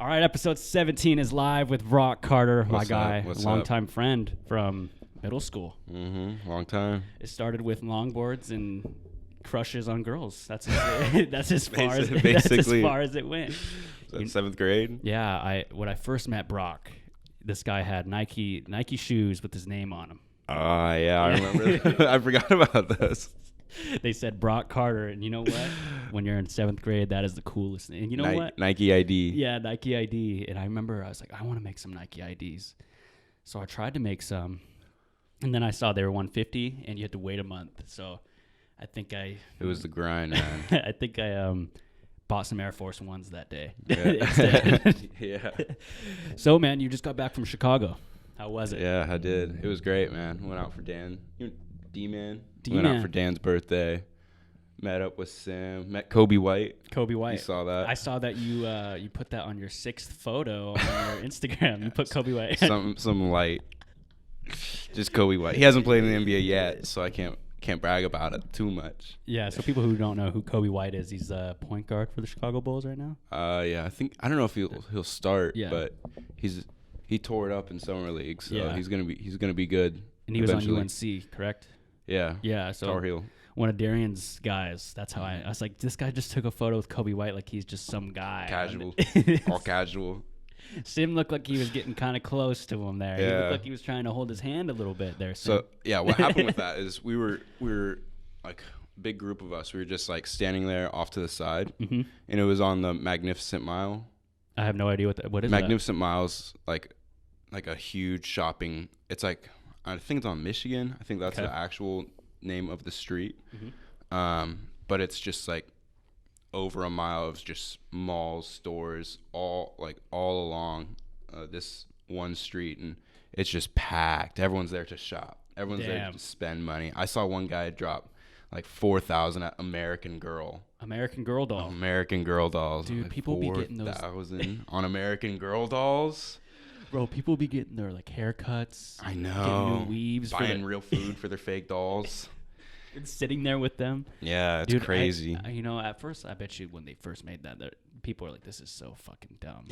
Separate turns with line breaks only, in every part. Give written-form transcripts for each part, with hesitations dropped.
All right, episode 17 is live with Brock Carter,
What's
my
up?
guy,
What's
longtime friend from middle school.
Long time.
It started with longboards and crushes on girls. That's as far as it went.
Seventh grade?
Yeah, when I first met Brock, this guy had Nike shoes with his name on them.
Yeah, I remember. I forgot about this.
They said Brock Carter, and you know what? When you're in 7th grade, that is the coolest thing. And you know what?
Nike ID.
Yeah, Nike ID. And I remember I was like, I want to make some Nike IDs. So I tried to make some, and then I saw they were $150, and you had to wait a month. So I think
It was the grind, man.
I think I bought some Air Force Ones that day.
Yeah. Yeah.
So, man, you just got back from Chicago. How was it?
Yeah, I did. It was great, man. Went out for D-Man.
D-Man.
Went out for Dan's birthday. Met up with Sam. Met Kobe White.
You
saw that?
I saw that you put that on your 6th photo on your Instagram. You put Kobe White.
some light. Just Kobe White. He hasn't played in the NBA yet, so I can't brag about it too much.
Yeah, so people who don't know who Kobe White is, he's a point guard for the Chicago Bulls right now.
Yeah, I don't know if he'll start,
yeah.
but he tore it up in summer league, so
yeah.
he's gonna be good.
And he
eventually.
was on UNC, correct?
Yeah.
Yeah. So
Tar Heel.
One of Darian's guys. That's how I was like, this guy just took a photo with Kobe White like he's just some guy.
Casual. All casual.
Sim looked like he was getting kind of close to him there.
Yeah.
He looked like he was trying to hold his hand a little bit there.
So yeah, what happened with that is we were like big group of us. We were just like standing there off to the side, and it was on the Magnificent Mile.
I have no idea what is
Magnificent Mile's like a huge shopping. It's like I think it's on Michigan. I think that's the actual name of the street. But it's just like over a mile of just malls, stores, all along this one street, and it's just packed. Everyone's there to shop. Everyone's there to spend money. I saw one guy drop like 4,000 at American Girl dolls.
Dude,
like
people be getting those
4,000 on American Girl dolls.
Bro, people be getting their like haircuts.
I know.
Getting new weaves.
Buying real food for their fake dolls.
And sitting there with them.
Yeah, it's crazy.
At first, I bet you when they first made that, people were like, this is so fucking dumb.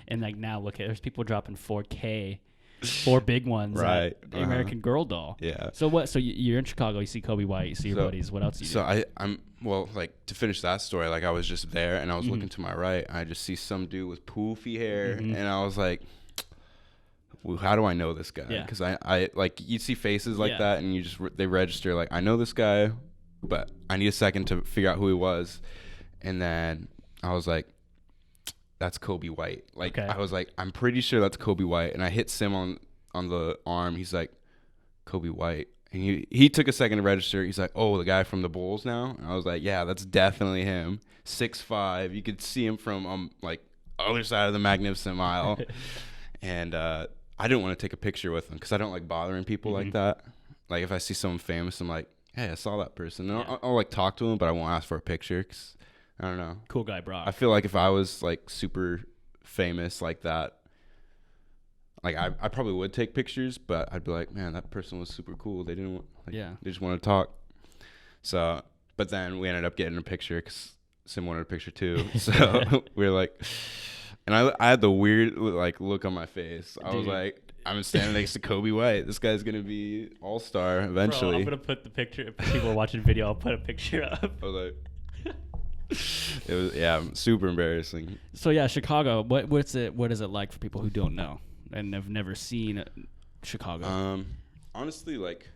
And like now, look, there's people dropping 4K, 4 big ones.
Right.
The American Girl doll.
Yeah.
So what? So you're in Chicago, you see Kobe White, you see your buddies. What else do you do?
I'm to finish that story, like I was just there and I was looking to my right. And I just see some dude with poofy hair. And I was like, well, how do I know this guy? Because I like you see faces like that and you just they register like I know this guy, but I need a second to figure out who he was. And then I was like, that's Kobe White. Like I was like, I'm pretty sure that's Kobe White. And I hit Sim on the arm. He's like, Kobe White. And he took a second to register. He's like, oh, the guy from the Bulls now? And I was like, yeah, that's definitely him. 6'5". You could see him from like other side of the Magnificent Mile. And I didn't want to take a picture with him because I don't like bothering people like that. Like if I see someone famous, I'm like, hey, I saw that person. And I'll like talk to him, but I won't ask for a picture because I don't know.
Cool guy, Brock.
I feel like if I was like super famous like that, like I probably would take pictures, but I'd be like, man, that person was super cool. They didn't they just want to talk. So, but then we ended up getting a picture because Sim wanted a picture too. So we were like, and I had the weird like look on my face. I was like, I'm standing next to Kobe White. This guy's gonna be all-star eventually.
Bro, I'm gonna put the picture. If people are watching video, I'll put a picture up.
I was like, it was super embarrassing.
So yeah, Chicago. What is it like for people who don't know and have never seen Chicago?
Honestly, like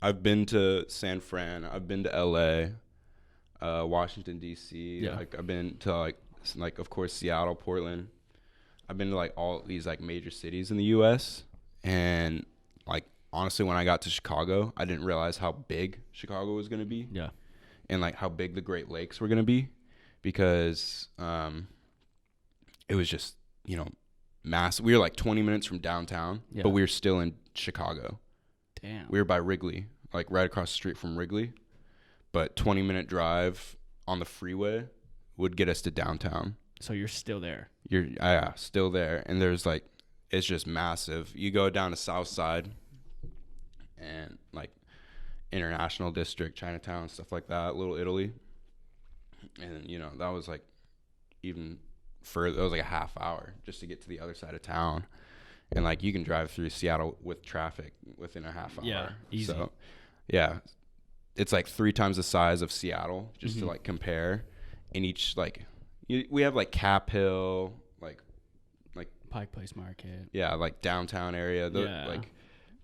I've been to San Fran. I've been to LA, Washington D.C.
Yeah.
Like I've been to like of course Seattle, Portland. I've been to like all these like major cities in the U.S. and like honestly, when I got to Chicago, I didn't realize how big Chicago was gonna be.
Yeah.
And like how big the Great Lakes were gonna be, because it was just massive. We were like 20 minutes from downtown, but we were still in Chicago.
Damn.
We were by Wrigley, like right across the street from Wrigley, but 20-minute drive on the freeway would get us to downtown.
So you're still there.
You're still there, and there's like it's just massive. You go down to South Side and like International District, Chinatown, stuff like that, Little Italy, and that was like even further. It was like a half hour just to get to the other side of town. And like you can drive through Seattle with traffic within a half hour.
Yeah, easy.
So, yeah, it's like 3 times the size of Seattle, just to like compare. In each like, we have like Cap Hill, like
Pike Place Market.
Yeah, like downtown area.
Yeah.
Like,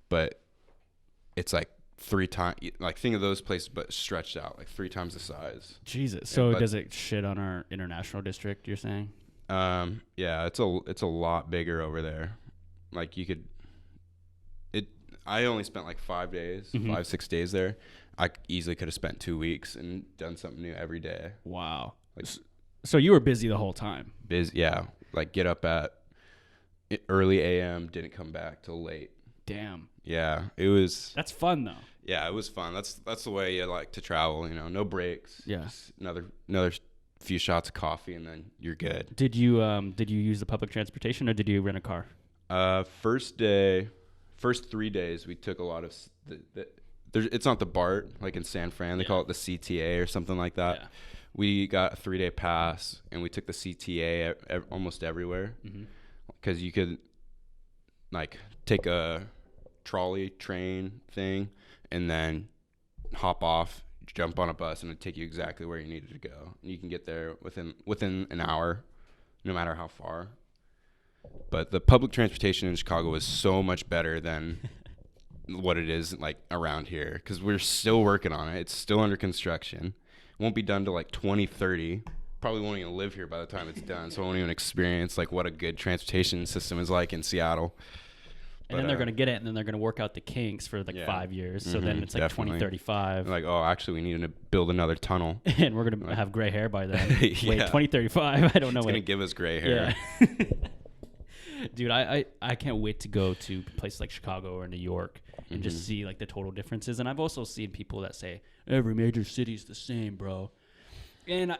but it's like 3 times. Like think of those places, but stretched out like 3 times the size.
Jesus. So does it shit on our international district? You're saying?
Yeah, it's a lot bigger over there. Like you could. I only spent like 5 days, 5-6 days there. I easily could have spent 2 weeks and done something new every day.
Wow. Like, so you were busy the whole time.
Busy, yeah. Like get up at early a.m. Didn't come back till late.
Damn.
Yeah, it was.
That's fun though.
Yeah, it was fun. That's the way you like to travel. No breaks.
Yeah.
Just another few shots of coffee and then you're good.
Did you use the public transportation or did you rent a car?
First 3 days we took a lot of it's not the BART like in San Fran. They call it the CTA or something like that. Yeah. We got a 3-day pass and we took the CTA almost everywhere because you could like take a trolley train thing and then hop off, jump on a bus, and it'd take you exactly where you needed to go. And you can get there within an hour, no matter how far. But the public transportation in Chicago is so much better than what it is like around here because we're still working on it. It's still under construction. It won't be done till like 2030. Probably won't even live here by the time it's done, so I won't even experience like what a good transportation system is like in Seattle.
And then they're going to get it, and then they're going to work out the kinks for like 5 years. So then it's like definitely. 2035.
Like, oh, actually, we need to build another tunnel.
And we're going to have gray hair by then. Wait, 2035? I don't know.
It's going to give us gray hair.
Yeah. Dude, I can't wait to go to places like Chicago or New York and just see like the total differences. And I've also seen people that say, every major city's the same, bro. And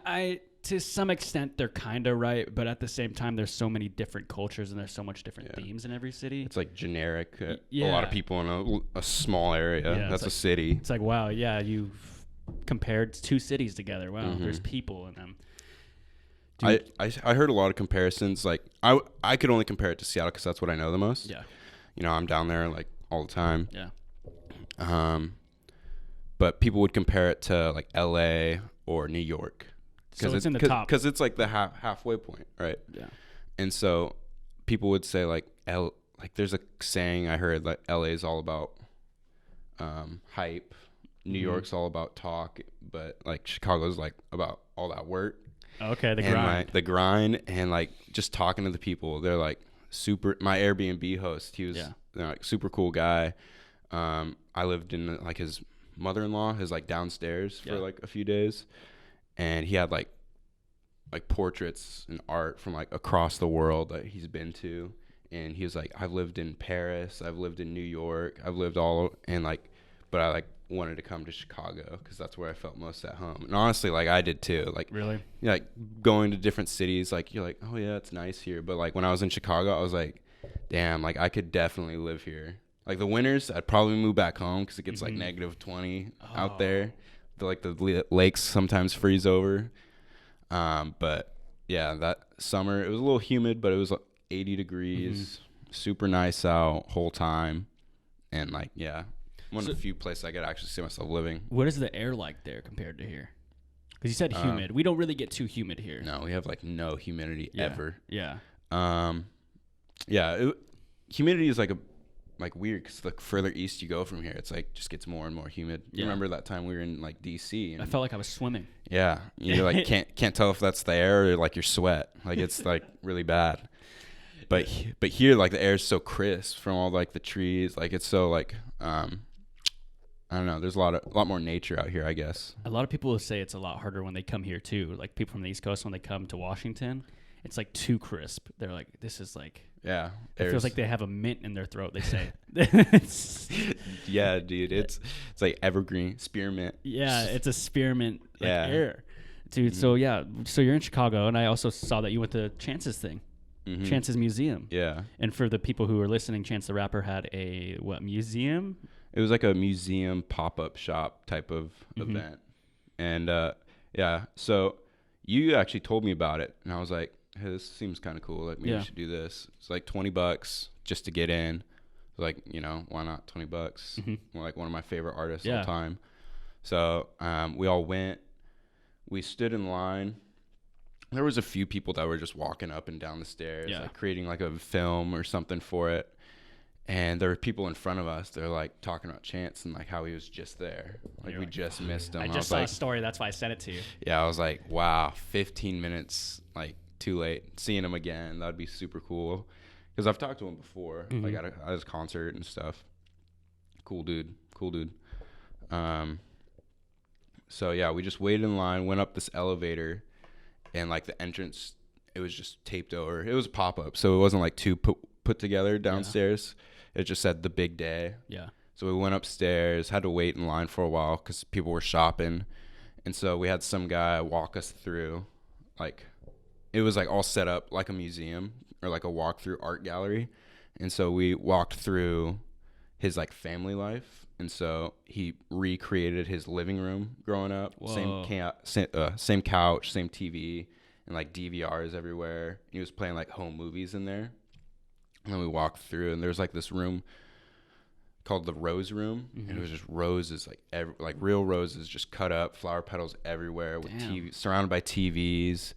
to some extent, they're kind of right, but at the same time, there's so many different cultures and there's so much different themes in every city.
It's like generic. A lot of people in a small area. Yeah, that's like, a city.
It's like, wow, yeah, you've compared 2 cities together. Wow, there's people in them.
I heard a lot of comparisons. Like I could only compare it to Seattle because that's what I know the most.
Yeah.
I'm down there like all the time.
Yeah.
But people would compare it to like L.A. or New York.
So it's in the top.
Because it's like the halfway point, right?
Yeah.
And so people would say like there's a saying I heard like L.A. is all about hype. New York's all about talk, but like Chicago's like about all that work.
Okay, the
and
grind.
Like, the grind and like just talking to the people. They're like super. My Airbnb host, he was like super cool guy. I lived in like his mother-in-law, his like downstairs for like a few days, and he had like portraits and art from like across the world that he's been to. And he was like, I've lived in Paris, I've lived in New York, I've lived but I like wanted to come to Chicago because that's where I felt most at home. And honestly, like I did too. Like
really,
like going to different cities, like you're like, oh yeah, it's nice here. But like when I was in Chicago, I was like, damn, like I could definitely live here. Like the winters, I'd probably move back home because it gets like -20 out there. The lakes sometimes freeze over. But yeah, that summer it was a little humid, but it was like 80 degrees, super nice out whole time, and like one of the few places I could actually see myself living.
What is the air like there compared to here? Because you said humid. We don't really get too humid here.
No, we have like no humidity ever.
Yeah.
Humidity is like weird because the further east you go from here, it's like just gets more and more humid. You remember that time we were in like DC? And
I felt like I was swimming.
Yeah, you like can't tell if that's the air or like your sweat. Like it's like really bad. But here like the air is so crisp from all like the trees. Like it's so like I don't know. There's a lot more nature out here, I guess.
A lot of people will say it's a lot harder when they come here too. Like people from the East Coast when they come to Washington, it's like too crisp. They're like, this is like it feels like they have a mint in their throat. They say.
Yeah, dude. It's like evergreen spearmint.
Yeah, it's a spearmint air, dude. So so you're in Chicago, and I also saw that you went to Chance's thing. Chance's Museum.
Yeah.
And for the people who are listening, Chance the Rapper had a museum?
It was like a museum pop-up shop type of event. And so you actually told me about it, and I was like, hey, this seems kind of cool. Like, maybe we should do this. It's like $20 just to get in. Like, you know, why not $20? Mm-hmm. Like, one of my favorite artists of all time. So we all went. We stood in line. There was a few people that were just walking up and down the stairs, like creating like a film or something for it. And there were people in front of us. They're like talking about Chance and like how he was just there. Like, we just missed him.
I just saw a story. That's why I sent it to you. Yeah,
I was like, wow, 15 minutes, like, too late. Seeing him again, that'd be super cool. Because I've talked to him before, like at his concert and stuff. Cool dude. So yeah, we just waited in line, went up this elevator, and like the entrance, it was just taped over. It was a pop-up, so it wasn't like too put together downstairs. It just said the big day.
Yeah.
So we went upstairs, had to wait in line for a while because people were shopping. And so we had some guy walk us through, like, it was like all set up like a museum or like a walk-through art gallery. And so we walked through his like family life. And so he recreated his living room growing up. Same couch, same TV, and like DVRs everywhere. He was playing like home movies in there. And then we walked through, and there's like this room called the Rose Room, and it was just roses, like real roses, just cut up, flower petals everywhere, with TV, surrounded by TVs,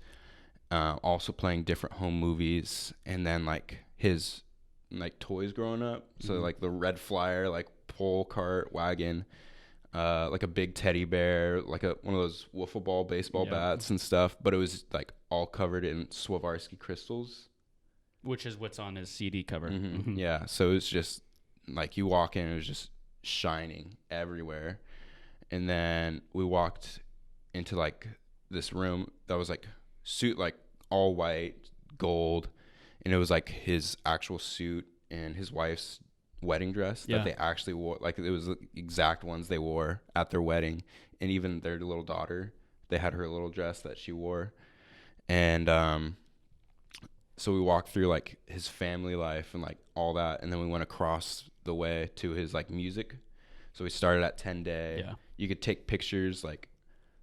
also playing different home movies, and then like his like toys growing up. So like the red flyer, like pole cart wagon, like a big teddy bear, like one of those wiffle ball baseball bats and stuff, but it was like all covered in Swarovski crystals.
Which is what's on his CD cover.
Yeah, so it was just like you walk in, it was just shining everywhere. And then we walked into like this room that was like suit, like all white, gold, and it was like his actual suit and his wife's wedding dress that they actually wore. Like, it was the exact ones they wore at their wedding. And even their little daughter, they had her little dress that she wore. And so we walked through like his family life and like all that, and then we went across the way to his like music. So we started at 10 Day. Yeah. You could take pictures, like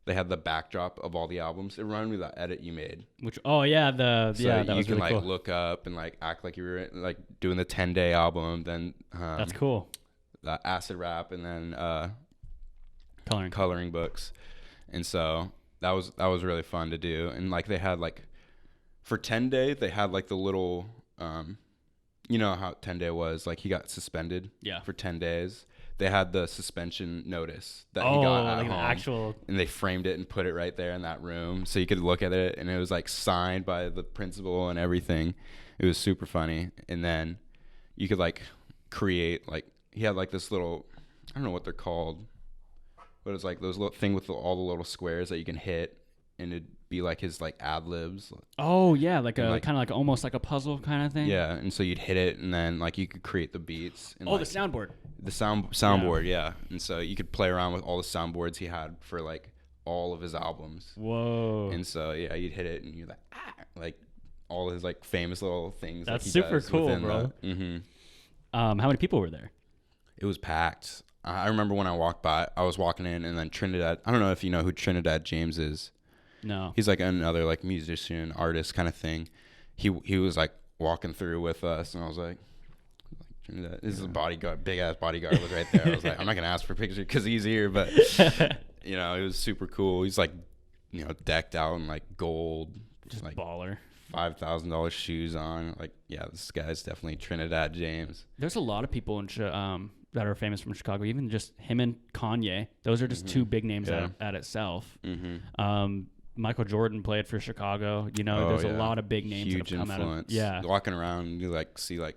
they had the backdrop of all the albums. It reminded me of that edit you made.
That was
you
really
can like
cool.
look up and like act like you were like doing the 10 Day album. Then
that's cool.
The acid rap, and then
coloring
books. And so that was really fun to do. And like they had like, for 10 Day, they had like the little, you know how 10 Day was, like he got suspended for 10 days. They had the suspension notice that he got at home, and they framed it and put it right there in that room, so you could look at it, and it was like signed by the principal and everything. It was super funny. And then you could like create, like he had like this little, I don't know what they're called, but it's like those little thing with all the little squares that you can hit, and it'd be like his like ad libs.
Oh yeah, like a kind of like almost like a puzzle kind of thing.
Yeah, and so you'd hit it, and then like you could create the beats. And,
the soundboard.
The soundboard, yeah. And so you could play around with all the soundboards he had for like all of his albums.
Whoa.
And so yeah, you'd hit it, and you're like all his like famous little things.
That's like super cool, bro. How many people were there?
It was packed. I remember when I walked by, I was walking in, and then Trinidad. I don't know if you know who Trinidad James is.
No.
He's like another like musician, artist kind of thing. He was like walking through with us, and I was like Trinidad, this is a bodyguard, big ass bodyguard was right there. I was like, I'm not gonna ask for a picture because he's here, but you know, it was super cool. He's like, you know, decked out in like gold,
just
like
baller,
$5,000 shoes on. Like, yeah, this guy's definitely Trinidad James.
There's a lot of people in that are famous from Chicago. Even just him and Kanye. Those are just two big names at itself. Michael Jordan played for Chicago. You know, there's a lot of big names
huge
that have come
influence.
out of,
walking around, you like see like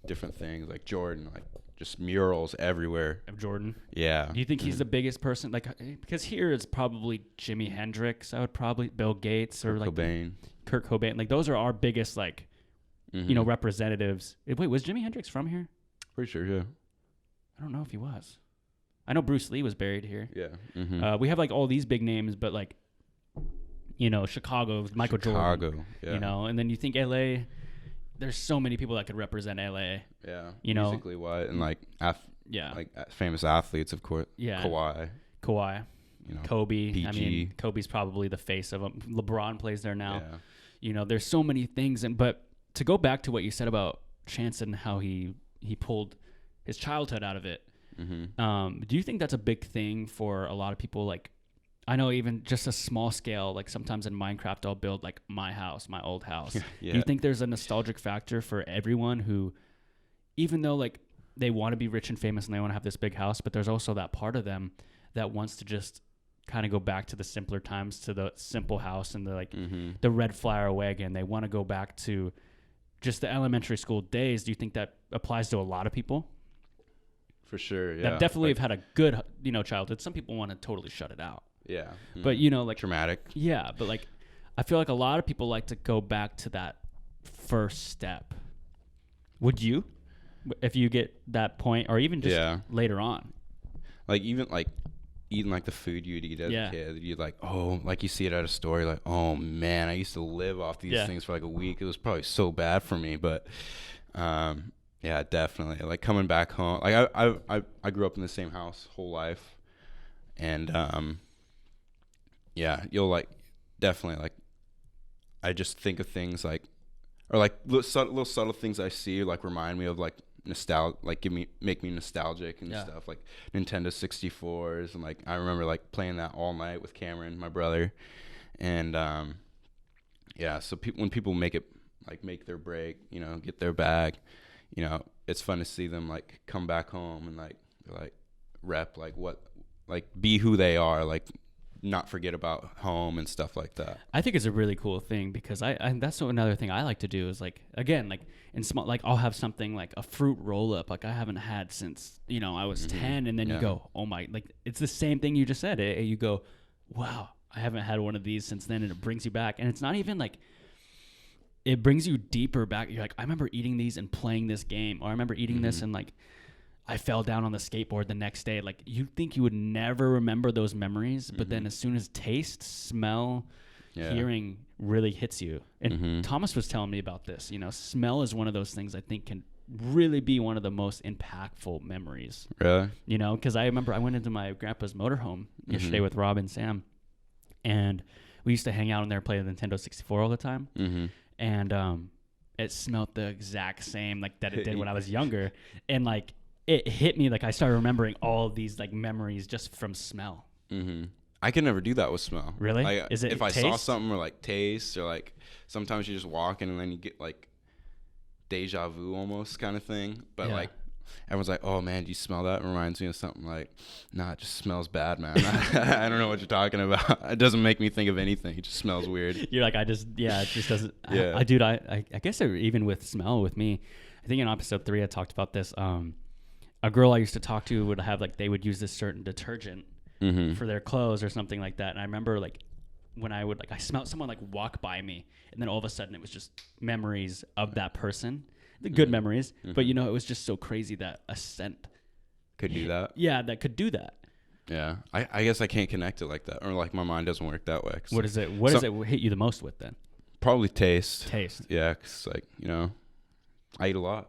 different things like Jordan, like just murals everywhere
of Jordan.
Yeah.
Do you think he's the biggest person? Like, because here it's probably Jimi Hendrix. I would probably Bill Gates or Kurt Cobain. Like, those are our biggest like, you know, representatives. Wait, was Jimi Hendrix from here?
Pretty sure, yeah.
I don't know if he was. I know Bruce Lee was buried here.
Yeah.
We have like all these big names, but like, you know, Chicago, Michael Jordan.
Yeah.
You know, and then you think LA, there's so many people that could represent LA.
Yeah.
You know,
musically wise, and like like famous athletes, of course.
Yeah.
Kawhi.
You know, Kobe.
PG.
I mean, Kobe's probably the face of them. LeBron plays there now.
Yeah.
there's so many things. But to go back to what you said about Chance and how he pulled his childhood out of it, do you think that's a big thing for a lot of people? Like, I know even just a small scale, like sometimes in Minecraft, I'll build like my house, my old house.
Yeah.
Do you think there's a nostalgic factor for everyone who, even though like they want to be rich and famous and they want to have this big house, but there's also that part of them that wants to just kind of go back to the simpler times, to the simple house and the like the red flower wagon. They want to go back to just the elementary school days. Do you think that applies to a lot of people?
For sure, yeah.
That definitely have had a good, childhood. Some people want to totally shut it out.
Yeah.
But, like...
Traumatic.
Yeah, but, like, I feel like a lot of people like to go back to that first step. Would you? If you get that point, or even just later on?
Like, even, like, eating, like, the food you'd eat as a kid. You'd, like, like, you see it at a store, like, oh, man, I used to live off these things for, like, a week. It was probably so bad for me, but... yeah, definitely. Like coming back home, like I grew up in the same house whole life, and you'll like definitely like I just think of things like, or like little subtle things I see like remind me of like nostalgia, like make me nostalgic and stuff, like Nintendo 64s, and like I remember like playing that all night with Cameron, my brother, and so when people make their break, get their bag. It's fun to see them like come back home and like rep like what, like be who they are, like not forget about home and stuff like that.
I think it's a really cool thing because I that's another thing I like to do is like, again, like in small, like I'll have something like a fruit roll up like I haven't had since I was 10, and then you go, oh my, like it's the same thing you just said. You go, wow, I haven't had one of these since then, and it brings you back. And it's not even like, it brings you deeper back. You're like, I remember eating these and playing this game, or I remember eating this and like I fell down on the skateboard the next day. Like you think you would never remember those memories, but then as soon as taste, smell, hearing really hits you. And Thomas was telling me about this. Smell is one of those things I think can really be one of the most impactful memories.
Really?
Because I remember I went into my grandpa's motorhome yesterday with Rob and Sam, and we used to hang out in there, play the Nintendo 64 all the time. And it smelled the exact same like that it did when I was younger, and like it hit me, like I started remembering all of these like memories just from smell.
I can never do that with smell.
Really?
Is it if I saw something, or like taste, or like sometimes you just walk in and then you get like deja vu almost kind of thing, but like everyone's like, oh man, do you smell that? It reminds me of something. Like, nah, it just smells bad, man. I don't know what you're talking about. It doesn't make me think of anything. It just smells weird.
You're like, it just doesn't. I guess even with smell with me, I think in episode 3 I talked about this. A girl I used to talk to would have like, they would use this certain detergent for their clothes or something like that. And I remember like when I would I smelled someone like walk by me, and then all of a sudden it was just memories of that person. The good memories, but it was just so crazy that a scent
could do that.
Yeah, that could do that.
Yeah, I guess I can't connect it like that, or like my mind doesn't work that way.
What is it? What does it hit you the most with then?
Probably taste.
Taste.
Yeah, because like I eat a lot.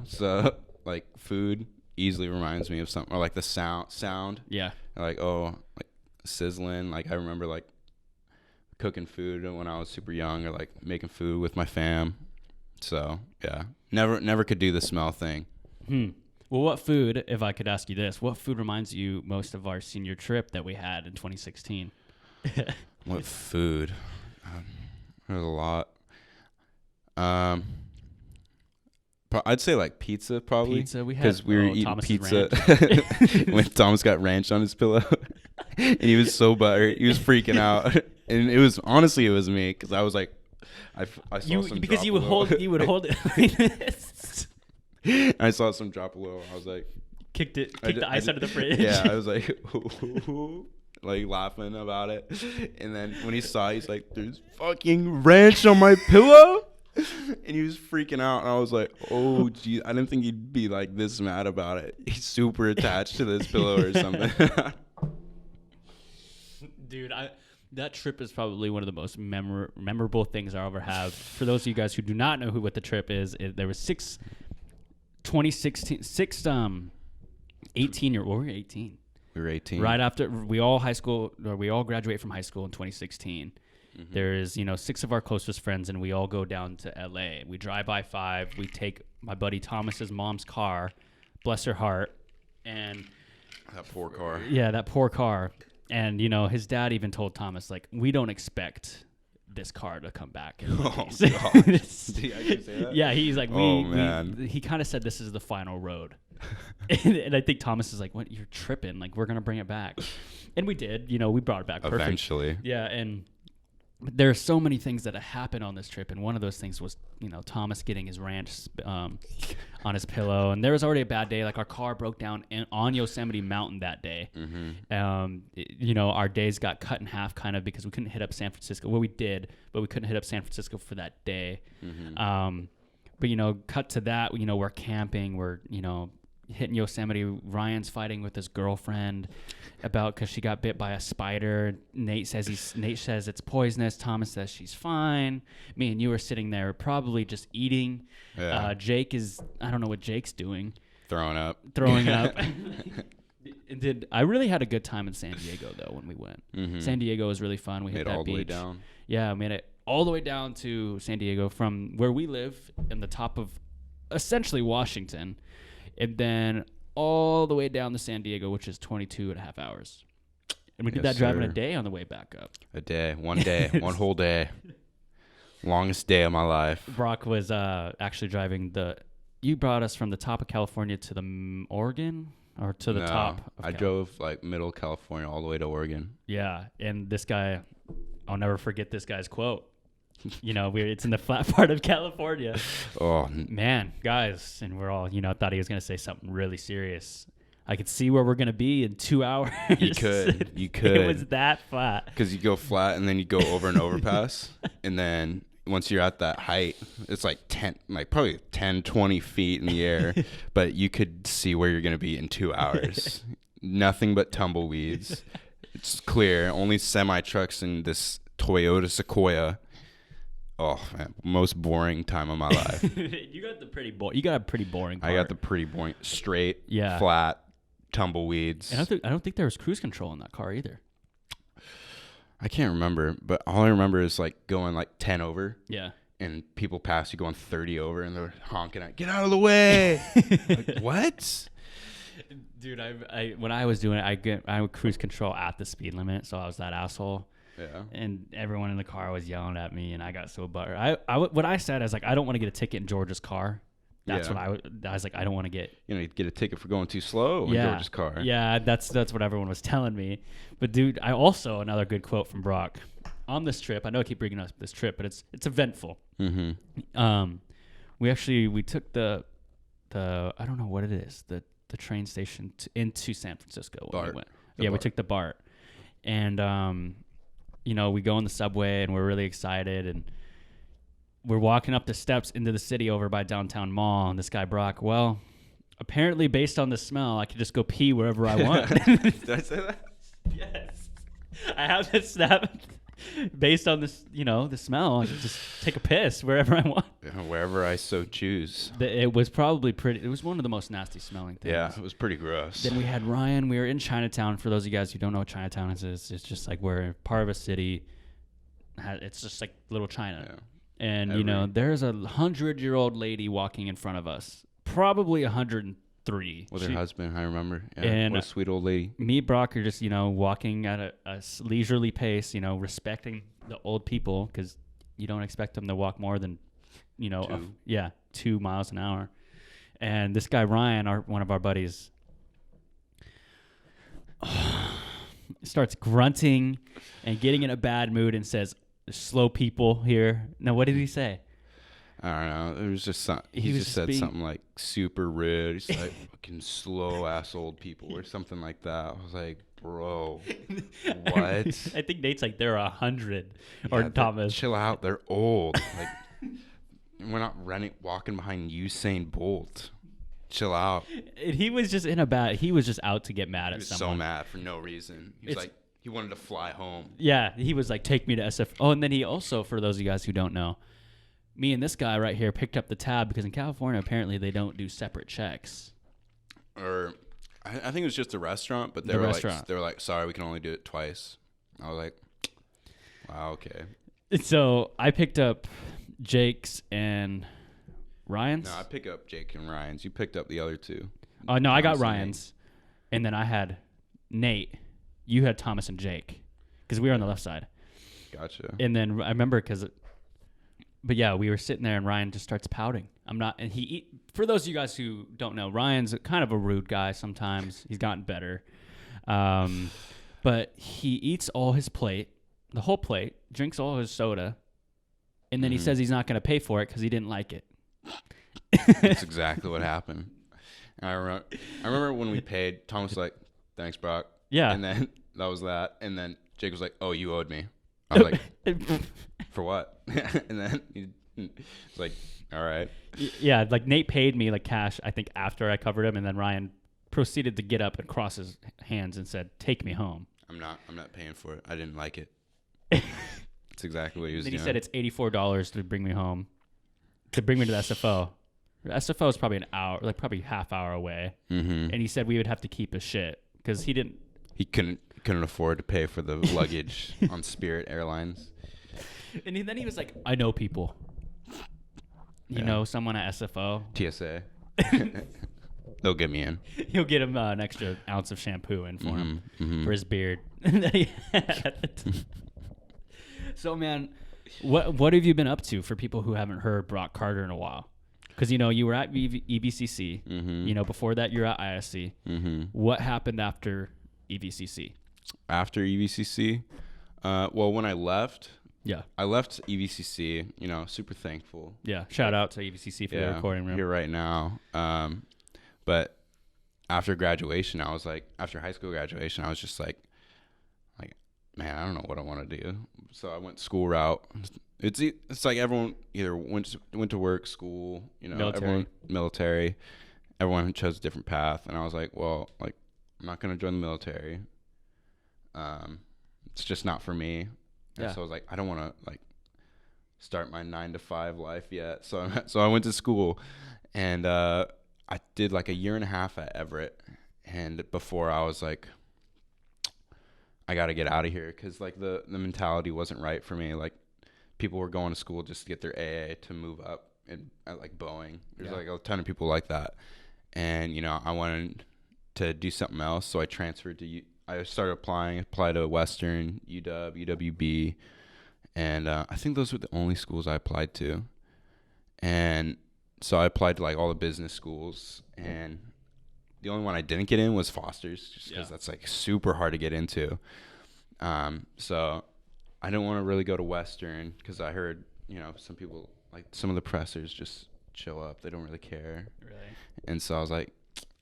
So like food easily reminds me of something, or like the sound.
Yeah.
Like like sizzling. Like I remember like cooking food when I was super young, or like making food with my fam. So yeah, never could do the smell thing.
Well, what food, if I could ask you this, what food reminds you most of our senior trip that we had in 2016?
What food? There's a lot. I'd say like pizza, probably.
Pizza,
because we were eating pizza when Thomas got ranch on his pillow, and he was so butthurt. He was freaking out, and it was me, because I was like, I saw some
because you would hold it like this.
I saw some drop a little. I was like,
kicked the ice out of the fridge.
Yeah, I was like, like laughing about it, and then when he saw, he's like, "There's fucking ranch on my pillow," and he was freaking out. And I was like, "Oh, geez, I didn't think he'd be like this mad about it. He's super attached to this pillow or something."
Dude, that trip is probably one of the most memorable things I ever have. For those of you guys who do not know what the trip is, there was 18 year old. We were 18.
We were 18.
Right after we all graduate from high school in 2016. There's, 6 of our closest friends, and we all go down to LA. We drive by 5. We take my buddy Thomas's mom's car, bless her heart, and
that poor car.
Yeah, that poor car. And, his dad even told Thomas, like, we don't expect this car to come back.
Oh, gosh. Did he actually say that?
Yeah, he's like,
man.
He kind of said this is the final road. and I think Thomas is like, what? You're tripping. Like, we're going to bring it back. And we did. We brought it back perfect.
Eventually.
Yeah, and there are so many things that have happened on this trip, and one of those things was, Thomas getting his ranch on his pillow, and there was already a bad day. Like, our car broke down on Yosemite Mountain that day. Our days got cut in half kind of because we couldn't hit up San Francisco. Well, we did, but we couldn't hit up San Francisco for that day. But, cut to that, we're camping, we're, hitting Yosemite. Ryan's fighting with his girlfriend because she got bit by a spider. Nate says it's poisonous. Thomas says she's fine. Me and you are sitting there probably just eating. Yeah. I don't know what Jake's doing.
Throwing up.
I really had a good time in San Diego though when we went. San Diego was really fun. We hit that beach. Made it all the way down. Yeah, we made it all the way down to San Diego from where we live in the top of essentially Washington. And then all the way down to San Diego, which is 22 and a half hours. And we did that driving a day on the way back up.
A day, one one whole day. Longest day of my life.
Brock was actually driving you brought us from the top of California to the Oregon or to the top?
I drove like middle California all the way to Oregon.
Yeah. And this guy, I'll never forget this guy's quote. It's in the flat part of California. Oh man, guys, and we're all, thought he was gonna say something really serious. I could see where we're gonna be in 2 hours.
You could.
It was that flat.
Because you go flat and then you go over an overpass, and then once you're at that height, it's like probably 10, 20 feet in the air, but you could see where you're gonna be in 2 hours. Nothing but tumbleweeds. It's clear. Only semi trucks and this Toyota Sequoia. Oh man, most boring time of my life.
You got a pretty boring part.
I got the pretty boring, straight, flat, tumbleweeds.
And I don't think there was cruise control in that car either.
I can't remember, but all I remember is like going like 10 over.
Yeah.
And people pass you going 30 over, and they're honking at, get out of the way. Like, what?
Dude, when I was doing it, I would cruise control at the speed limit, so I was that asshole.
Yeah.
And everyone in the car was yelling at me, and I got so butthurt. What I said is like, I don't want to get a ticket in George's car. That's what I was like, I don't want to get.
You'd get a ticket for going too slow in George's car.
Yeah, that's what everyone was telling me. But dude, another good quote from Brock on this trip. I know I keep bringing up this trip, but it's eventful. Mm-hmm. We took the I don't know what it is, the train station into San Francisco when we went. We took the BART, and we go on the subway and we're really excited, and we're walking up the steps into the city over by downtown mall, and this guy Brock, well, apparently based on the smell, I could just go pee wherever I want.
Did I say that?
Yes. I have this snap based on this, the smell. I could just take a piss wherever I want.
Wherever I so choose.
It was probably it was one of the most nasty smelling things.
Yeah, it was pretty gross.
Then we had Ryan. We were in Chinatown. For those of you guys who don't know what Chinatown is, it's just like we're part of a city. It's just like little China. Yeah. And, there's a 100-year-old lady walking in front of us, probably 103.
With her husband, I remember. Yeah, and what a sweet old lady.
Me and Brock are just, walking at a leisurely pace, respecting the old people, because you don't expect them to walk more than, 2 miles an hour. And this guy, Ryan, one of our buddies, starts grunting and getting in a bad mood and says, slow people here. Now, what did he say?
I don't know. It was just he just said something like super rude. He's like fucking slow ass old people or something like that. I was like, bro, what?
I think Nate's like they're 100 or Thomas.
Chill out. They're old. Like we're not walking behind Usain Bolt. Chill out.
And he was just he was just out to get mad at someone.
So mad for no reason. He was like. He wanted to fly home.
Yeah, he was like, take me to SF. Oh, and then he also, for those of you guys who don't know, me and this guy right here picked up the tab because in California, apparently they don't do separate checks.
Or I think it was just a restaurant, but they were like, sorry, we can only do it twice. I was like, wow, okay.
So I picked up Jake's and Ryan's.
No, I pick up Jake and Ryan's. You picked up the other two.
Oh no, I got
Thomas and
Ryan's, and then I had Nate. You had Thomas and Jake, because we were on the left side.
Gotcha.
And then I remember but yeah, we were sitting there and Ryan just starts pouting. For those of you guys who don't know, Ryan's kind of a rude guy sometimes. He's gotten better. But he eats all his plate, the whole plate, drinks all his soda, and then he says he's not going to pay for it because he didn't like it.
That's exactly what happened. And I remember when we paid, Tom was like, "Thanks, Brock."
Yeah.
And then that was that. And then Jake was like, "Oh, you owed me." I was like, "For what?" And then he's like, "All right."
Yeah, like Nate paid me like cash, I think, after I covered him, and then Ryan proceeded to get up and cross his hands and said, "Take me home."
I'm not paying for it. I didn't like it. That's exactly what he was doing.
Then he said it's $84 to bring me home, to bring me to the SFO. The SFO is probably an hour, like probably half hour away.
Mm-hmm.
And he said we would have to keep his shit because he
couldn't afford to pay for the luggage on Spirit Airlines.
And then he was like, "I know people. You know someone at SFO?
TSA. They'll get me in."
He'll get him an extra ounce of shampoo in for him for his beard. So, man, what have you been up to for people who haven't heard Brock Carter in a while? Because, you were at EVCC.
Mm-hmm.
Before that, you're at ISC.
Mm-hmm.
What happened after EVCC?
After EVCC? Well, when I left EVCC, super thankful.
Yeah, shout out to EVCC for the recording room.
Here right now. But after graduation, after high school graduation, I was just like, man, I don't know what I want to do. So I went school route. It's like everyone either went to work, school, military. Everyone chose a different path, and I was like, well, like I'm not gonna join the military. It's just not for me. And so I was like, I don't want to like start my 9-to-5 life yet. So I went to school, and I did like a year and a half at Everett, and before I was like, I got to get out of here because like the mentality wasn't right for me. Like people were going to school just to get their AA to move up at like Boeing. There's like a ton of people like that. And, I wanted to do something else. So I transferred I started applied to Western, UW, UWB. And I think those were the only schools I applied to. And so I applied to like all the business schools, and the only one I didn't get in was Foster's, just because that's like super hard to get into. So I didn't want to really go to Western because I heard, some people, like some of the pressers just show up. They don't really care.
Really?
And so I was like,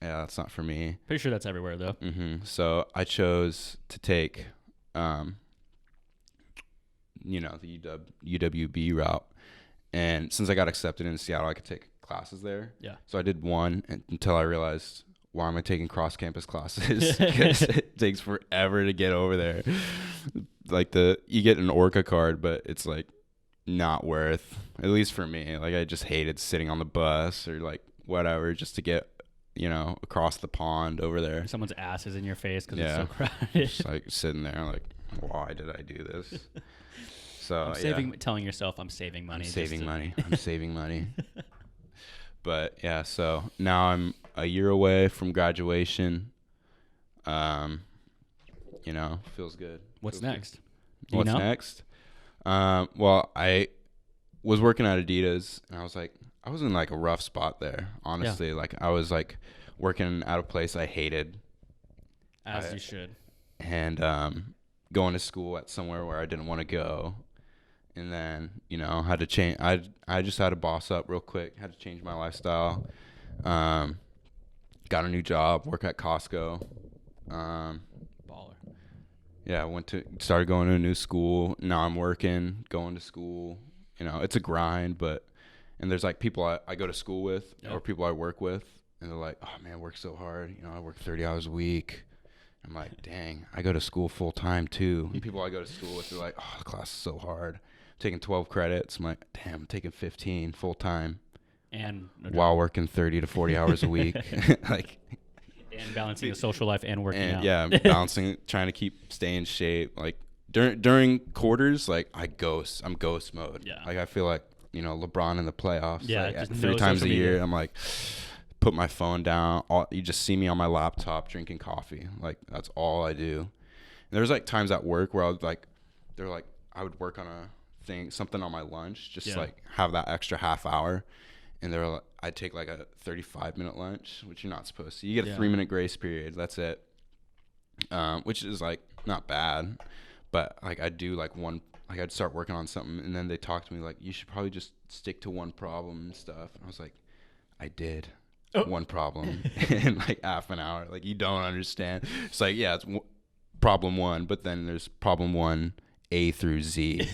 yeah, that's not for me.
Pretty sure that's everywhere though.
Mm-hmm. So I chose to take, the UWB route. And since I got accepted in Seattle, I could take classes there. Yeah. So I did one until I realized, why am I taking cross-campus classes? Because it takes forever to get over there. Like you get an Orca card, but it's like not worth, at least for me. Like I just hated sitting on the bus or like whatever just to get, across the pond over there.
Someone's ass is in your face because it's so crowded.
Just like sitting there like, why did I do this? So
telling yourself I'm saving money.
I'm saving money. But yeah, so now I'm a year away from graduation. Feels good.
What's next?
What's next? Well, I was working at Adidas, and I was in like a rough spot there, honestly. Yeah. Like I was like working at a place I hated.
As you should.
And going to school at somewhere where I didn't want to go. And then, had to change. I just had to boss up real quick. Had to change my lifestyle. Got a new job. Work at Costco.
Baller.
Yeah, started going to a new school. Now I'm working, going to school. It's a grind, and there's like people I go to school with or people I work with, and they're like, "Oh man, I work so hard. I work 30 hours a week." I'm like, "Dang, I go to school full time too." And people I go to school with, they're like, "Oh, the class is so hard. Taking 12 credits." I'm like, damn, I'm taking 15 full time,
and
while working 30 to 40 hours a week, like,
and balancing the social life and working out.
Yeah, balancing, trying to stay in shape, like during quarters, like I'm ghost mode.
Yeah.
Like I feel like, LeBron in the playoffs.
Yeah,
like,
just
3
no
times a
social
year.
media.
I'm like, put my phone down. You just see me on my laptop drinking coffee. Like that's all I do. And there's like times at work where I would like, I would work on something on my lunch, just like have that extra half hour. And I'd take like a 35-minute lunch, which you're not supposed to. You get a 3-minute grace period. That's it. Which is like not bad, but like I'd do like I'd start working on something, and then they talk to me like, you should probably just stick to one problem and stuff. And I was like, I did one problem in like half an hour. Like you don't understand. It's like, yeah, it's problem 1, but then there's problem 1 A through Z.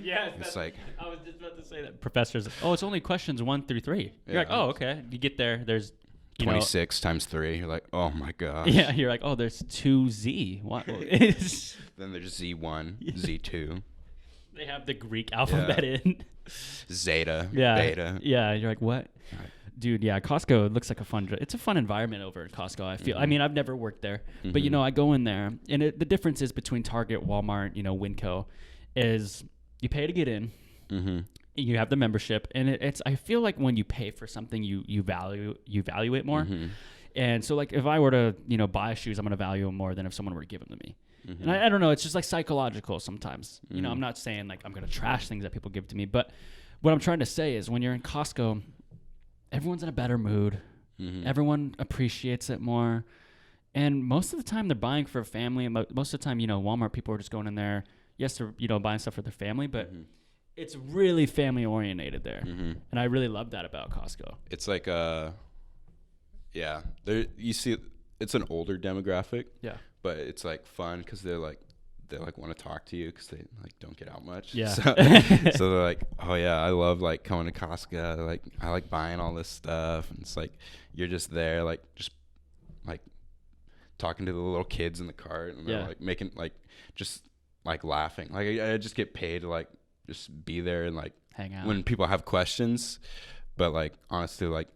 Yeah,
it's like,
I was just about to say that. Professors, it's only questions 1 through 3. You're like, oh, okay. You get there. There's
26 times 3. You're like, oh my gosh.
Yeah, you're like, oh, there's 2Z. What?
Then there's Z1, Z2.
They have the Greek alphabet in.
Zeta,
yeah,
Beta.
Yeah, you're like, what? Right. Dude, yeah, Costco looks like it's a fun environment over at Costco, I feel. I mean, I've never worked there, but, I go in there, and the difference is between Target, Walmart, Winco, is you pay to get in, you have the membership, and I feel like when you pay for something, you value it more. And so, like, if I were to, buy shoes, I'm going to value them more than if someone were to give them to me. And I don't know, it's just like psychological sometimes. I'm not saying like I'm going to trash things that people give to me, but what I'm trying to say is when you're in Costco, everyone's in a better mood. Everyone appreciates it more. And most of the time they're buying for a family. Most of the time, Walmart people are just going in there, yes, they're, buying stuff for their family, but it's really family oriented there. And I really love that about Costco.
It's like, you see, it's an older demographic. Yeah. But it's like fun because they want to talk to you because they like don't get out much. Yeah. So they're like, oh yeah, I love like coming to Costco. Like I like buying all this stuff, and it's like you're just there, like just like talking to the little kids in the cart, and they're like making like just like laughing. Like I just get paid to like just be there and like
hang out
when people have questions. But like honestly, like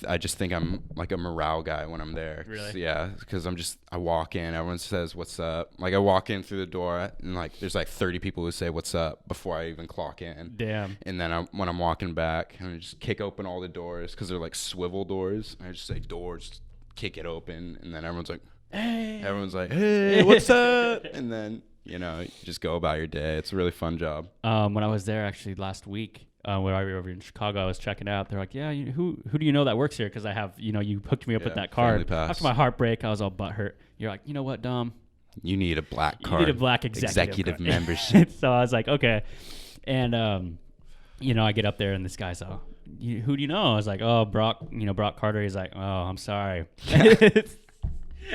I just think I'm like a morale guy when I'm there.
Really?
Yeah, because I walk in, everyone says, what's up? Like I walk in through the door and like there's like 30 people who say what's up before I even clock in.
Damn.
And then when I'm walking back, I just kick open all the doors because they're like swivel doors. I just say doors, kick it open, and then everyone's like, hey, what's up? And then, you just go about your day. It's a really fun job.
When I was there actually last week, when I was over in Chicago, I was checking out. They're like, yeah, who do you know that works here? Because I have, you hooked me up with that card. After my heartbreak, I was all butthurt. You're like, you know what, Dom?
You need a black card.
You need a black executive
membership.
So I was like, okay. And, I get up there and this guy's like, who do you know? I was like, oh, Brock Carter. He's like, oh, I'm sorry.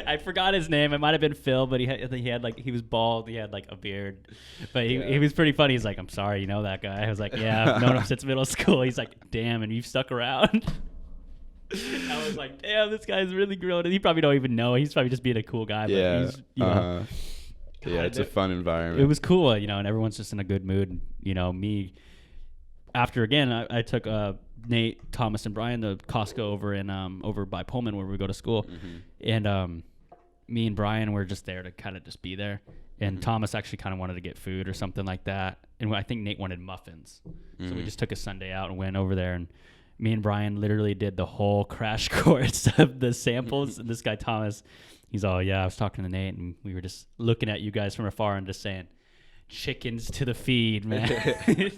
I forgot his name. It might have been Phil, but he was bald. He had like a beard, but he was pretty funny. He's like, I'm sorry, you know that guy. I was like, yeah, I've known him since middle school. He's like, damn, and you've stuck around. I was like, damn, this guy's really grown. And he probably don't even know. He's probably just being a cool guy. But he's, God,
it's a fun environment.
It was cool, and everyone's just in a good mood. Me, after again, I took Nate, Thomas, and Brian to Costco over by Pullman where we go to school, and me and Brian were just there to kind of just be there, and Thomas actually kind of wanted to get food or something like that, and I think Nate wanted muffins, so we just took a Sunday out and went over there, and me and Brian literally did the whole crash course of the samples, and this guy Thomas, he's all, yeah, I was talking to Nate, and we were just looking at you guys from afar and just saying, chickens to the feed, man.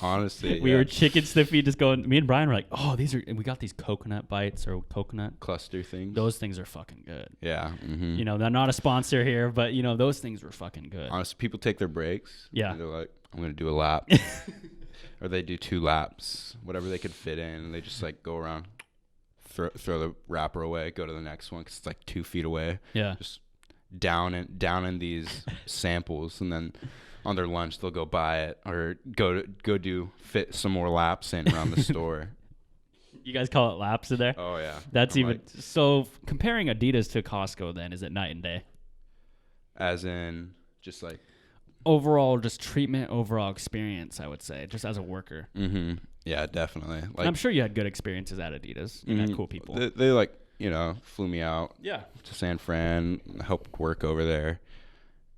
Honestly,
we were chickens to the feed, just going. Me and Brian were like, "Oh, and we got these coconut bites or coconut
cluster things.
Those things are fucking good."
Yeah,
they're not a sponsor here, but those things were fucking good.
Honestly, people take their breaks.
Yeah,
they're like, "I'm gonna do a lap," or they do 2 laps, whatever they could fit in, and they just like go around, throw the wrapper away, go to the next one because it's like 2 feet away.
Yeah,
just down in these samples, and then on their lunch they'll go buy it or fit some more laps in around the store.
You guys call it laps in there?
Oh yeah.
That's so comparing Adidas to Costco then, is it night and day?
As in just like
overall just treatment, overall experience, I would say, just as a worker.
Yeah, definitely. Like,
I'm sure you had good experiences at Adidas. You met cool people.
They like, flew me out
to
San Fran, helped work over there.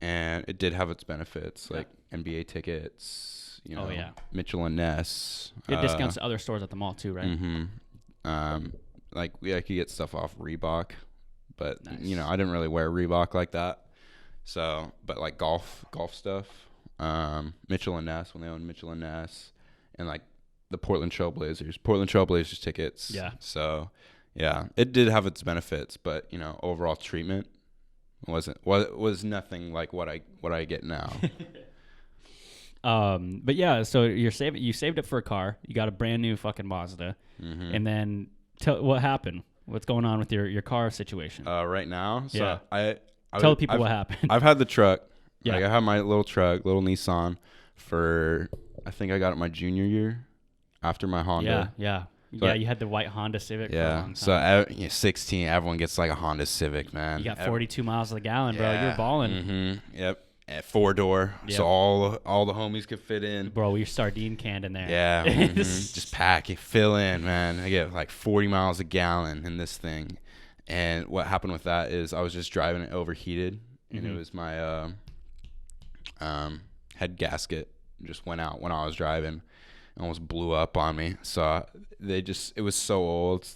and it did have its benefits, like NBA tickets, Mitchell and Ness.
You had discounts to other stores at the mall too, right?
Mm-hmm. Like I could get stuff off Reebok, but
Nice.
I didn't really wear Reebok like that. So, but like golf stuff, Mitchell and Ness when they owned Mitchell and Ness, and like the Portland Trailblazers tickets.
Yeah.
So, yeah, it did have its benefits, but overall treatment was nothing like what I get now.
But yeah, so you saved up for a car. You got a brand new fucking Mazda, and then what happened? What's going on with your car situation?
Right now, so
yeah. Tell people what happened.
I've had the truck.
Yeah.
Like I had my little Nissan for, I think I got it my junior year after my Honda.
Yeah.
So
you had the white Honda Civic for a long time.
So 16, everyone gets like a Honda Civic, man.
You got 42 miles a gallon, bro. You're balling.
Mm-hmm. Yep. At 4-door, so all the homies could fit in.
Bro, we sardine canned in there.
Yeah, just pack it, fill in, man. I get like 40 miles a gallon in this thing. And what happened with that is I was just driving it overheated, and it was my head gasket just went out when I was driving, almost blew up on me. So it was so old,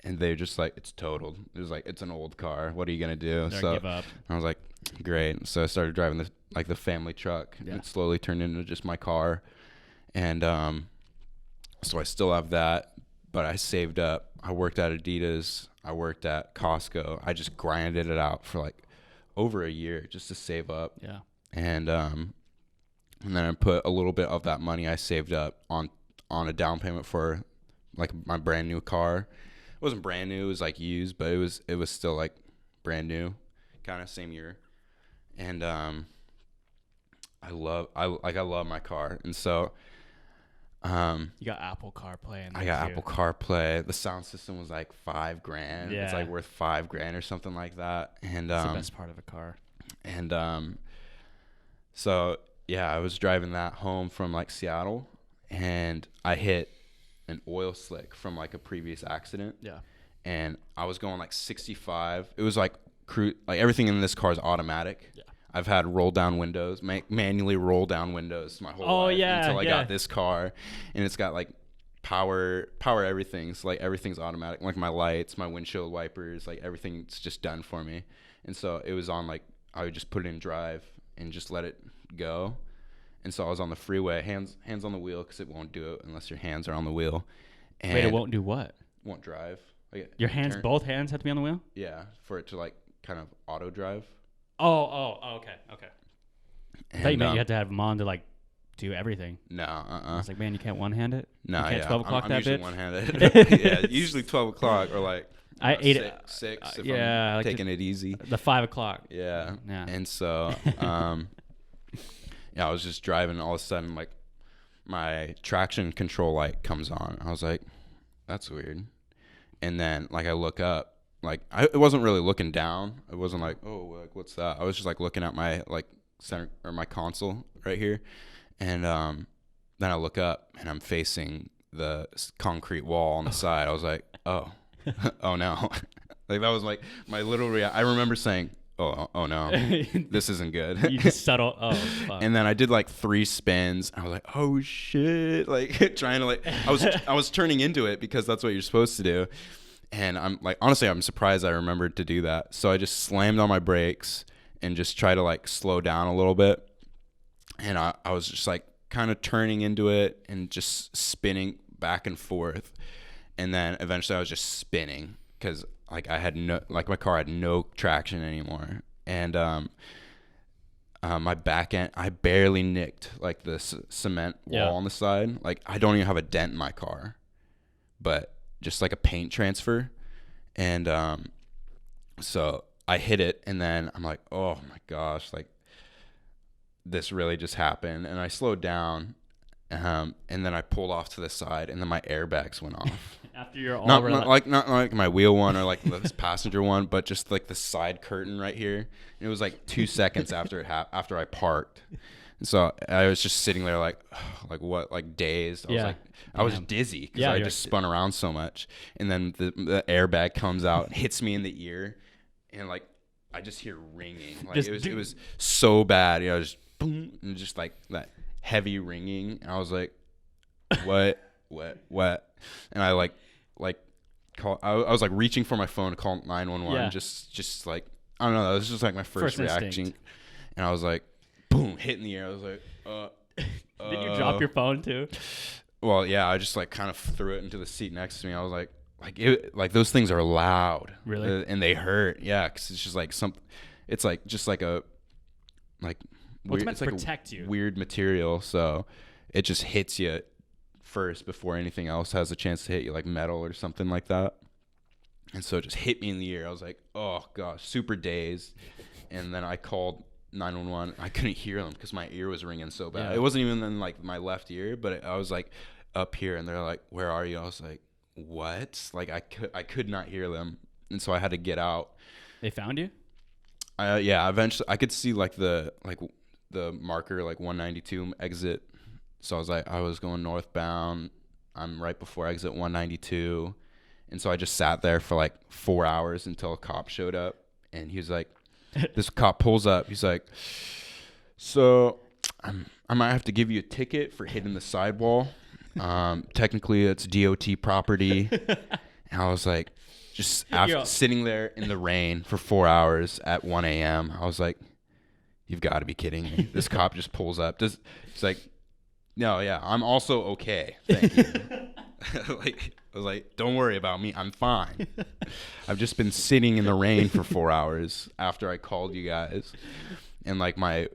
and they just like, it's totaled. It was like, it's an old car. What are you gonna do?
So give up.
I was like, great. So I started driving the family truck, and it slowly turned into just my car, and so I still have that, but I saved up. I worked at Adidas. I worked at Costco. I just grinded it out for like over a year just to save up.
Yeah.
And then I put a little bit of that money I saved up on a down payment for like my brand new car. It wasn't brand new, it was like used, but it was still like brand new, kind of same year. And I love my car. And so
you got Apple CarPlay.
I got Apple CarPlay. The sound system was like $5,000.
Yeah.
It's like worth $5,000 or something like that. And
it's the best part of a car.
And so yeah, I was driving that home from like Seattle, and I hit an oil slick from like a previous accident.
Yeah.
And I was going like 65. It was like like everything in this car is automatic.
Yeah.
I've had roll down windows, manually roll down windows my whole life until I got this car, and it's got like power everything. So like everything's automatic, like my lights, my windshield wipers, like everything's just done for me. And so it was on like, I would just put it in drive and just let it go. And so I was on the freeway, hands on the wheel, because it won't do it unless your hands are on the wheel. And
wait, it won't do what?
Won't drive. Like,
your hands, both hands have to be on the wheel?
Yeah, for it to like kind of auto drive.
Oh, okay.
And,
I thought you meant you had to have them on to like do everything.
No,
I was like, man, you can't one-hand it?
No,
you can't 12 o'clock
I'm
that
usually
bitch?
one-handed. Yeah, usually 12 o'clock or like
I ate
six if
yeah,
I'm
like
taking it easy.
The 5 o'clock.
Yeah.
Yeah.
And so, yeah, I was just driving. All of a sudden, like my traction control light comes on. I was like, that's weird. And then like I look up. Like it wasn't really looking down. It wasn't like, oh, like what's that? I was just like looking at my like center or my console right here, and then I look up and I'm facing the concrete wall on the side. I was like, oh, oh no, like that was like my little I remember saying, oh no, this isn't good.
You just settle. Oh, fuck.
And then I did like 3 spins. I was like, oh shit, like trying to like I was turning into it because that's what you're supposed to do. And I'm like, honestly, I'm surprised I remembered to do that. So I just slammed on my brakes and just try to like slow down a little bit. And I was just like kind of turning into it and just spinning back and forth. And then eventually I was just spinning because like my car had no traction anymore. And my back end, I barely nicked like the cement wall on the side. Like I don't even have a dent in my car, but just like a paint transfer. And so I hit it, and then I'm like, oh my gosh, like this really just happened. And I slowed down, and then I pulled off to the side, and then my airbags went off.
After you're all
not like my wheel one or like the passenger one, but just like the side curtain right here. And it was like 2 seconds after after I parked. And so I was just sitting there like what, like dazed. I was dizzy because I just spun around so much. And then the airbag comes out, hits me in the ear, and like I just hear ringing. Like it was so bad. You know, just boom, and just like that heavy ringing. And I was like, what? And I like call. I was like reaching for my phone to call 911.
Yeah.
Just like I don't know. That was just like my first reaction.
Instinct.
And I was like, boom, hit in the air. I was like,
Did you drop your phone too?
Well, yeah. I just like kind of threw it into the seat next to me. I was like those things are loud.
Really?
And they hurt. Yeah, because it's just like it's like just like a like.
Well, it's meant to protect you.
Weird material, so it just hits you first before anything else has a chance to hit you, like metal or something like that. And so it just hit me in the ear. I was like, oh gosh, super dazed. And then I called 911. I couldn't hear them because my ear was ringing so bad.
Yeah.
It wasn't even in like my left ear, but I was like up here, and they're like, "Where are you?" I was like, "What?" Like I could not hear them, and so I had to get out.
They found you?
Yeah. Eventually, I could see like the marker, like 192 exit. So I was going northbound. I'm right before exit 192, and so I just sat there for like 4 hours until a cop showed up, and he was like. This cop pulls up. He's like, so I might have to give you a ticket for hitting the sidewall. Technically, it's DOT property. And I was like, just after sitting there in the rain for 4 hours at 1 a.m., I was like, you've got to be kidding me. This cop just pulls up. He's like, no, yeah, I'm also okay. Thank you. I was like, don't worry about me. I'm fine. I've just been sitting in the rain for 4 hours after I called you guys. And like I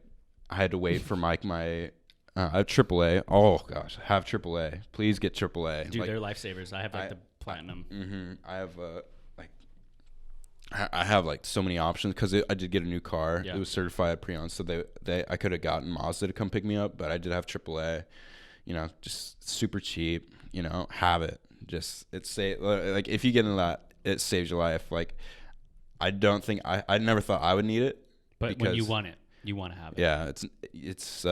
had to wait for my I have AAA. Oh gosh, have AAA. Please get AAA.
Dude, they're lifesavers. I have the platinum.
I have I have like so many options because I did get a new car.
Yeah.
It was certified pre-owned, so I could have gotten Mazda to come pick me up, but I did have AAA. You know, just super cheap. You know, have it. Just like if you get into that, it saves your life. Like I don't think I never thought I would need it,
but when you want it, you want to have it.
Yeah, it's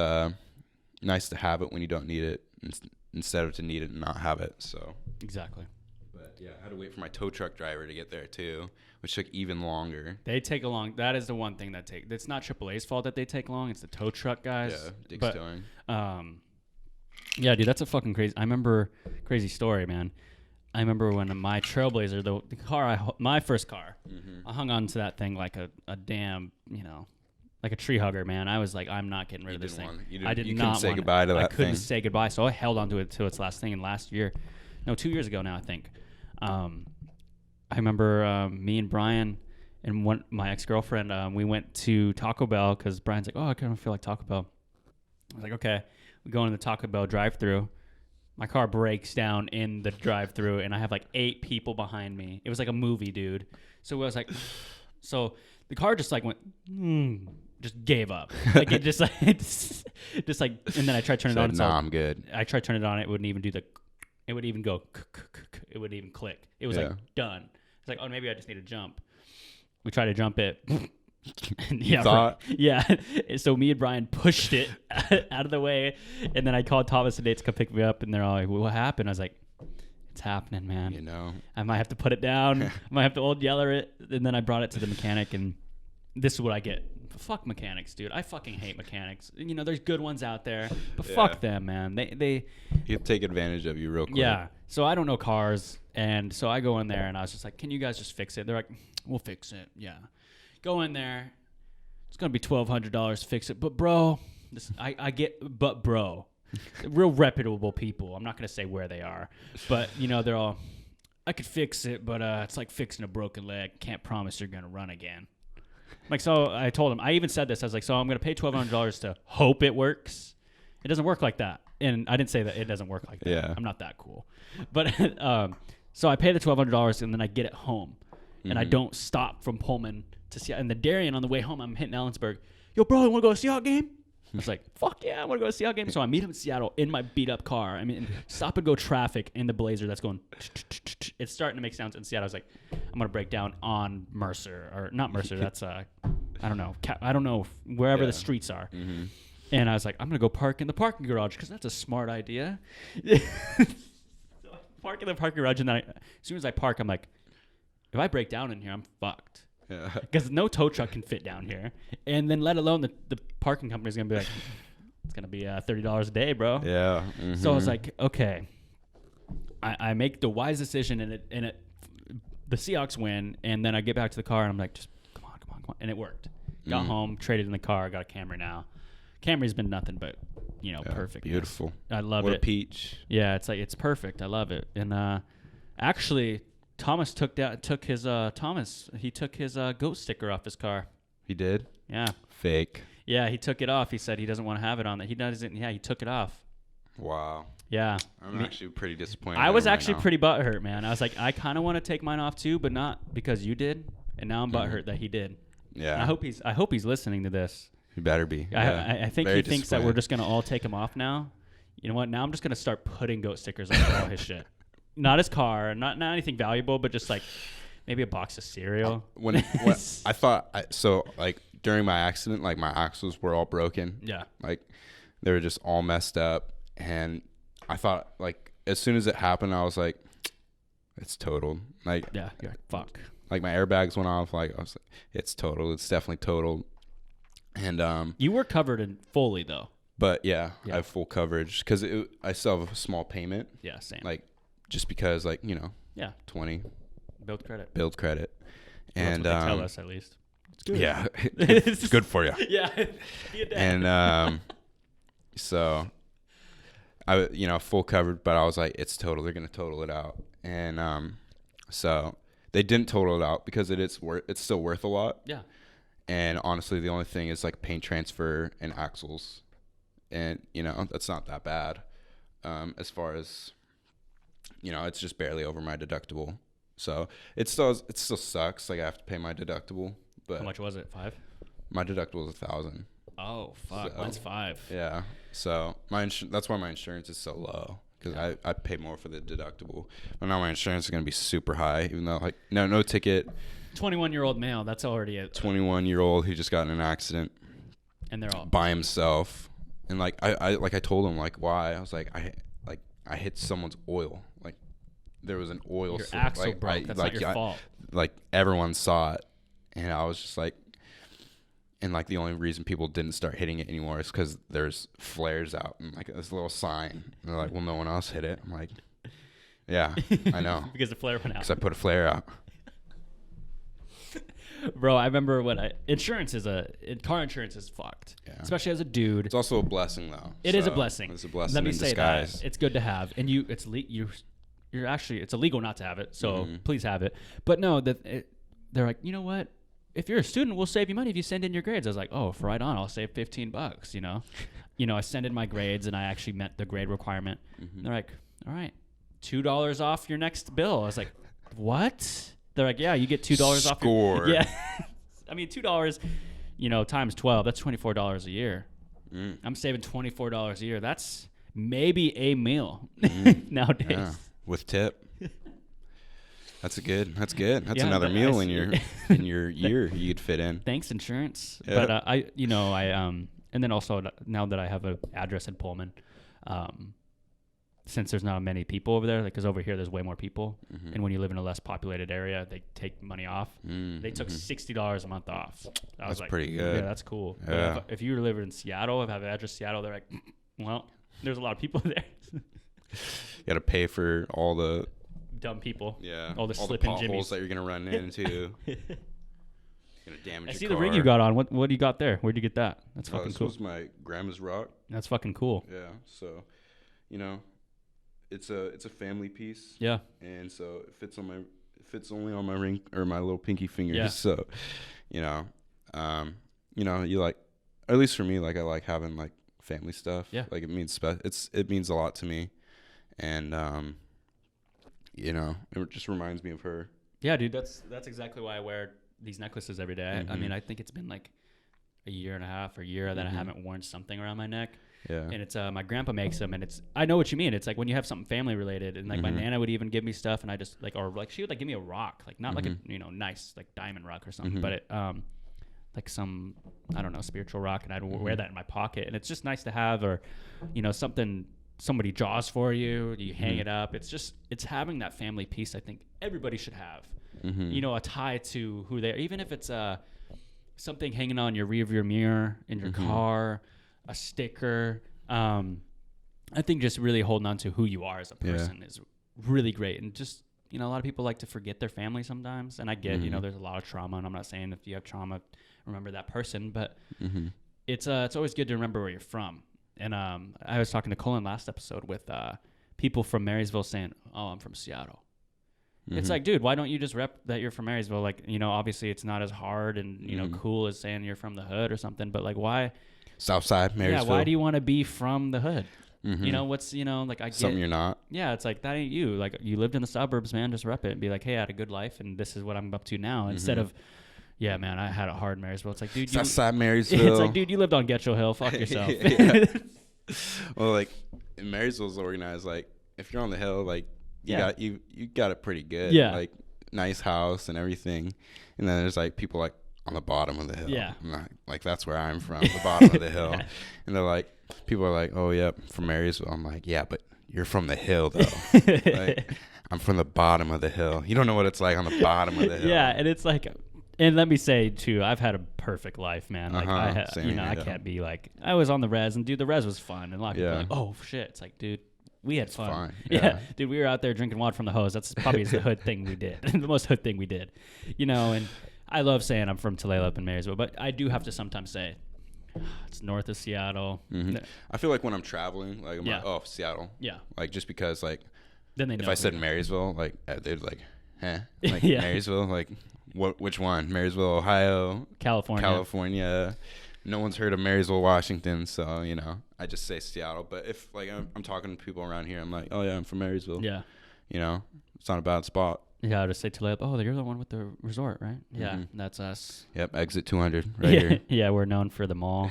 nice to have it when you don't need it instead of to need it and not have it. So
exactly.
But yeah, I had to wait for my tow truck driver to get there too, which took even longer.
They take a long. That is the one thing that it's not AAA's fault that they take long. It's the tow truck guys.
Yeah, Dick's towing.
Yeah, dude, that's a fucking crazy. I remember crazy story, man. I remember when my Trailblazer, the car, my first car, I hung on to that thing like a damn, like a tree hugger, man. I was like, I'm not getting rid of this thing.
I did not say goodbye to that thing.
I couldn't say goodbye, so I held onto it till its last thing. And 2 years ago now, I think. I remember me and Brian and my ex-girlfriend, we went to Taco Bell because Brian's like, oh, I kind of feel like Taco Bell. I was like, okay. We go into the Taco Bell drive-thru. My car breaks down in the drive-thru, and I have like 8 people behind me. It was like a movie, dude. So I was like, so the car just like went, just gave up. Like it just like, and then I tried turning it on.
No, I'm good.
I tried turning it on. It wouldn't even do it would even go, it wouldn't even click. It was like done. It's like, oh, maybe I just need to jump. We tried to jump it. Yeah. So me and Brian pushed it out of the way, and then I called Thomas and Nate to come pick me up, and they're all like, well, what happened? I was like, it's happening, man. I might have to put it down. I might have to old yeller it. And then I brought it to the mechanic, and this is what I get. Fuck mechanics, dude. I fucking hate mechanics. There's good ones out there, but fuck them, man. They
take advantage of you real quick.
Yeah. So I don't know cars, and so I go in there, and I was just like, can you guys just fix it? They're like, we'll fix it. Yeah. Go in there. It's gonna be $1,200 to fix it, but bro, real reputable people. I'm not gonna say where they are, but they're all. I could fix it, but it's like fixing a broken leg. Can't promise you're gonna run again. Like, so I told him. I even said this. I was like, so I'm gonna pay $1,200 to hope it works. It doesn't work like that, and I didn't say that it doesn't work like that.
Yeah.
I'm not that cool, but so I pay the $1,200, and then I get it home, and I don't stop from Pullman to see. And the Darien on the way home, I'm hitting Ellensburg. Yo, bro, you want to go to a Seahawks game? I was like, fuck yeah, I want to go to a Seahawks game. So I meet him in Seattle in my beat up car. I mean, stop and go traffic in the Blazer that's going. It's starting to make sounds in Seattle. I was like, I'm gonna break down on Mercer, or not Mercer. That's I don't know wherever the streets are. Mm-hmm. And I was like, I'm gonna go park in the parking garage because that's a smart idea. So I park in the parking garage, and then as soon as I park, I'm like, if I break down in here, I'm fucked.
Yeah.
Because no tow truck can fit down here. And then let alone the parking company is going to be like, it's going to be $30 a day, bro.
Yeah. Mm-hmm.
So I was like, okay. I make the wise decision, and the Seahawks win, and then I get back to the car, and I'm like, just come on. And it worked. Got home, traded in the car, got a Camry now. Camry's been nothing but, perfect.
Beautiful.
I love it.
What a peach.
Yeah, it's perfect. I love it. And actually, Thomas took his goat sticker off his car.
He did?
Yeah.
Fake.
Yeah, he took it off. He said he doesn't want to have it on that. He doesn't. Yeah, he took it off.
Wow.
Yeah.
I'm actually pretty disappointed.
I was actually pretty butthurt, man. I was like, I kind of want to take mine off too, but not because you did. And now I'm butthurt that he did.
Yeah.
And I hope he's listening to this.
He better be.
I think he thinks that we're just gonna all take him off now. You know what? Now I'm just gonna start putting goat stickers on all his shit. Not his car, not anything valuable, but just like maybe a box of cereal.
When I thought during my accident, like my axles were all broken.
Yeah.
Like they were just all messed up, and I thought like as soon as it happened, I was like, it's totaled. Like
yeah, you're like, fuck.
Like my airbags went off. Like I was like, it's totaled. It's definitely totaled. And
you were covered in fully though.
But yeah, I have full coverage because I still have a small payment.
Yeah, same.
Like just because
yeah,
20
build credit.
And
that's what they tell us at least. It's good.
Yeah, it's good for you.
Yeah.
And so I full covered, but I was like, it's total. They're gonna total it out, and so they didn't total it out because it's still worth a lot.
Yeah.
And honestly, the only thing is like paint transfer and axles, and that's not that bad. As far as it's just barely over my deductible, so it still sucks. Like I have to pay my deductible. But
how much was it? 5?
My deductible was $1,000.
Oh fuck, mine's 5.
Yeah, so that's why my insurance is so low because I pay more for the deductible. But now my insurance is gonna be super high, even though like no ticket.
21-year-old male, that's already a
21-year-old who just got in an accident,
and they're all
by himself. And like I told him like why I was like I hit someone's oil, like there was an oil.
Your axle
like,
broke. That's not your fault.
Like everyone saw it, and I was just like, and like the only reason people didn't start hitting it anymore is because there's flares out and like this little sign. And they're like, well, no one else hit it. I'm like, yeah, I know.
Because the flare went out.
Because I put a flare out.
Bro, I remember when car insurance is fucked, especially as a dude.
It's also a blessing, though.
It is a blessing.
It's a blessing.
Let me
in
say
disguise.
that it's good to have, and you're actually it's illegal not to have it, so please have it. But no, they're like, you know what? If you're a student, we'll save you money if you send in your grades. I was like, oh, right on, I'll save $15. I send in my grades, and I actually met the grade requirement. They're like, all right, $2 off your next bill. I was like, what? They're like, yeah, you get $2 off your... Yeah. I mean, $2, times 12, that's $24 a year. I'm saving $24 a year. That's maybe a meal nowadays.
Yeah. With tip. That's good. That's
Yeah,
another meal in your year you'd fit in.
Thanks, insurance.
Yeah.
But and then also now that I have an address in Pullman, since there's not many people over there, because over here there's way more people, and when you live in a less populated area, they take money off. They took $60 a month off.
That's like, pretty good.
Yeah, that's cool.
Yeah.
But if you live in Seattle, have an address in Seattle, they're like, well, there's a lot of people there.
You got to pay for all the
dumb people.
Yeah.
All the
potholes
jimmies
that you're gonna run into. Gonna damage
I see
your car.
the ring you got on. What do you got there? Where'd you get that? That's fucking cool.
This was my grandma's rock.
That's fucking cool.
Yeah. So, it's a family piece.
Yeah.
And so it fits only on my ring or my little pinky finger.
Yeah.
So, you like, at least for me, like I like having like family stuff.
Yeah.
Like it means it means a lot to me, and it just reminds me of her.
Yeah, dude, that's exactly why I wear these necklaces every day. I mean, I think it's been like a year and a half or a year that I haven't worn something around my neck.
Yeah.
And it's my grandpa makes them, and I know what you mean. It's like when you have something family related, and like my Nana would even give me stuff, and I just she would like give me a rock, like not like a nice like diamond rock or something, but it like some, I don't know, spiritual rock, and I'd wear that in my pocket, and it's just nice to have, or something somebody draws for you, you hang it up. It's having that family piece I think everybody should have. you know, a tie to who they are, even if it's something hanging on your rearview mirror in your car, a sticker. I think just really holding on to who you are as a person is really great. And just, you know, a lot of people like to forget their family sometimes. And I get, you know, there's a lot of trauma, and I'm not saying if you have trauma, remember that person, but it's always good to remember where you're from. And I was talking to Colin last episode with people from Marysville saying, "Oh, I'm from Seattle." It's like, dude, why don't you just rep that you're from Marysville? Like, you know, obviously it's not as hard and, you know, cool as saying you're from the hood or something, but like, why?
Southside, Marysville.
Yeah, why do you want to be from the hood? You know, what's, you know, like I get.
Something you're not.
Yeah, it's like, that ain't you. Like, you lived in the suburbs, man, just rep it and be like, hey, I had a good life and this is what I'm up to now. Instead of, yeah, man, I had it hard in Marysville. It's like, dude,
Southside Marysville.
It's like, dude, you lived on Getchell Hill. Fuck yourself.
Well, like, Marysville's organized, like, if you're on the hill, like, you got it pretty good.
Yeah.
Like, nice house and everything. And then there's, like, people, like, on the bottom of the hill.
Yeah.
Like, that's where I'm from, the bottom of the hill. And they're like, people are like, oh, yep, from Marysville. I'm like, yeah, but you're from the hill, though. Like, I'm from the bottom of the hill. You don't know what it's like on the bottom of the hill.
Yeah, and it's like, and let me say, too, I've had a perfect life, man. Like, I can't be like, I was on the res, and, dude, the res was fun. And a lot of people are like, oh, shit. It's like, dude, we had fun.
Fine.
Yeah. Dude, we were out there drinking water from the hose. That's probably the hood thing we did. The most hood thing we did. You know, and I love saying I'm from Tulalip up in Marysville, but I do have to sometimes say, it's north of Seattle.
I feel like when I'm traveling, like, I'm like, oh, Seattle.
Yeah.
Like, just because, like,
then they know
if I said Marysville, like, they'd like, huh? Like,
Yeah.
Marysville? Like, which one? Marysville, Ohio? California. No one's heard of Marysville, Washington, so, you know, I just say Seattle. But if, like, I'm talking to people around here, I'm like, oh, yeah, I'm from Marysville.
Yeah.
You know, it's not a bad spot.
Yeah, I'll just say Tulalip, oh, you're the one with the resort, right? Yeah, that's us.
Yep, exit 200 right here.
Yeah, we're known for the mall,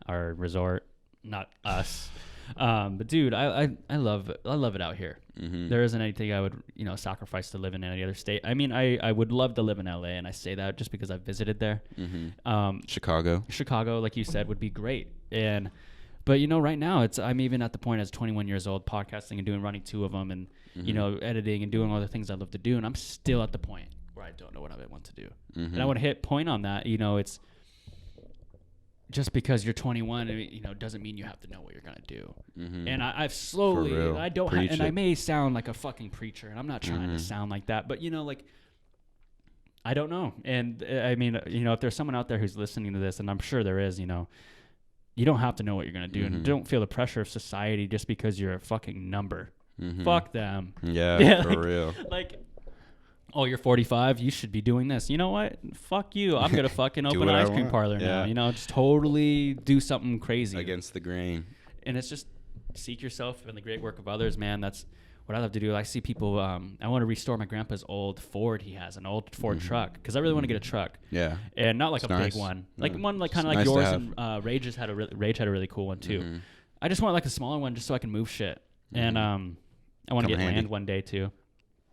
our resort, not us. But, dude, I love it out here. There isn't anything I would, you know, sacrifice to live in any other state. I mean, I would love to live in LA, and I say that just because I've visited there. Chicago, like you said, would be great. But, you know, right now I'm even at the point as 21 years old, podcasting and running 2 of them, and you know, editing and doing all the things I love to do, and I'm still at the point where I don't know what I want to do. And I want to hit point on that. You know, it's just because you're 21, you know, doesn't mean you have to know what you're gonna do. And I've slowly, I don't, and I may sound like a fucking preacher, and I'm not trying to sound like that, but you know, like, I don't know. And I mean, you know, if there's someone out there who's listening to this, and I'm sure there is, you know, you don't have to know what you're gonna do, and don't feel the pressure of society just because you're a fucking number. Fuck them.
Yeah, for real.
Like, oh, you're 45. You should be doing this. You know what? Fuck you. I'm gonna fucking open an ice cream parlor now. You know, just totally do something crazy
against the grain.
And it's just seek yourself and the great work of others, man. That's what I love to do. I see people. I want to restore my grandpa's old Ford. He has an old Ford truck because I really want to get a truck. Yeah, and not like it's a big one, like one like kind of like yours. And Rage had a really cool one too. I just want like a smaller one just so I can move shit. And I want to get land one day too.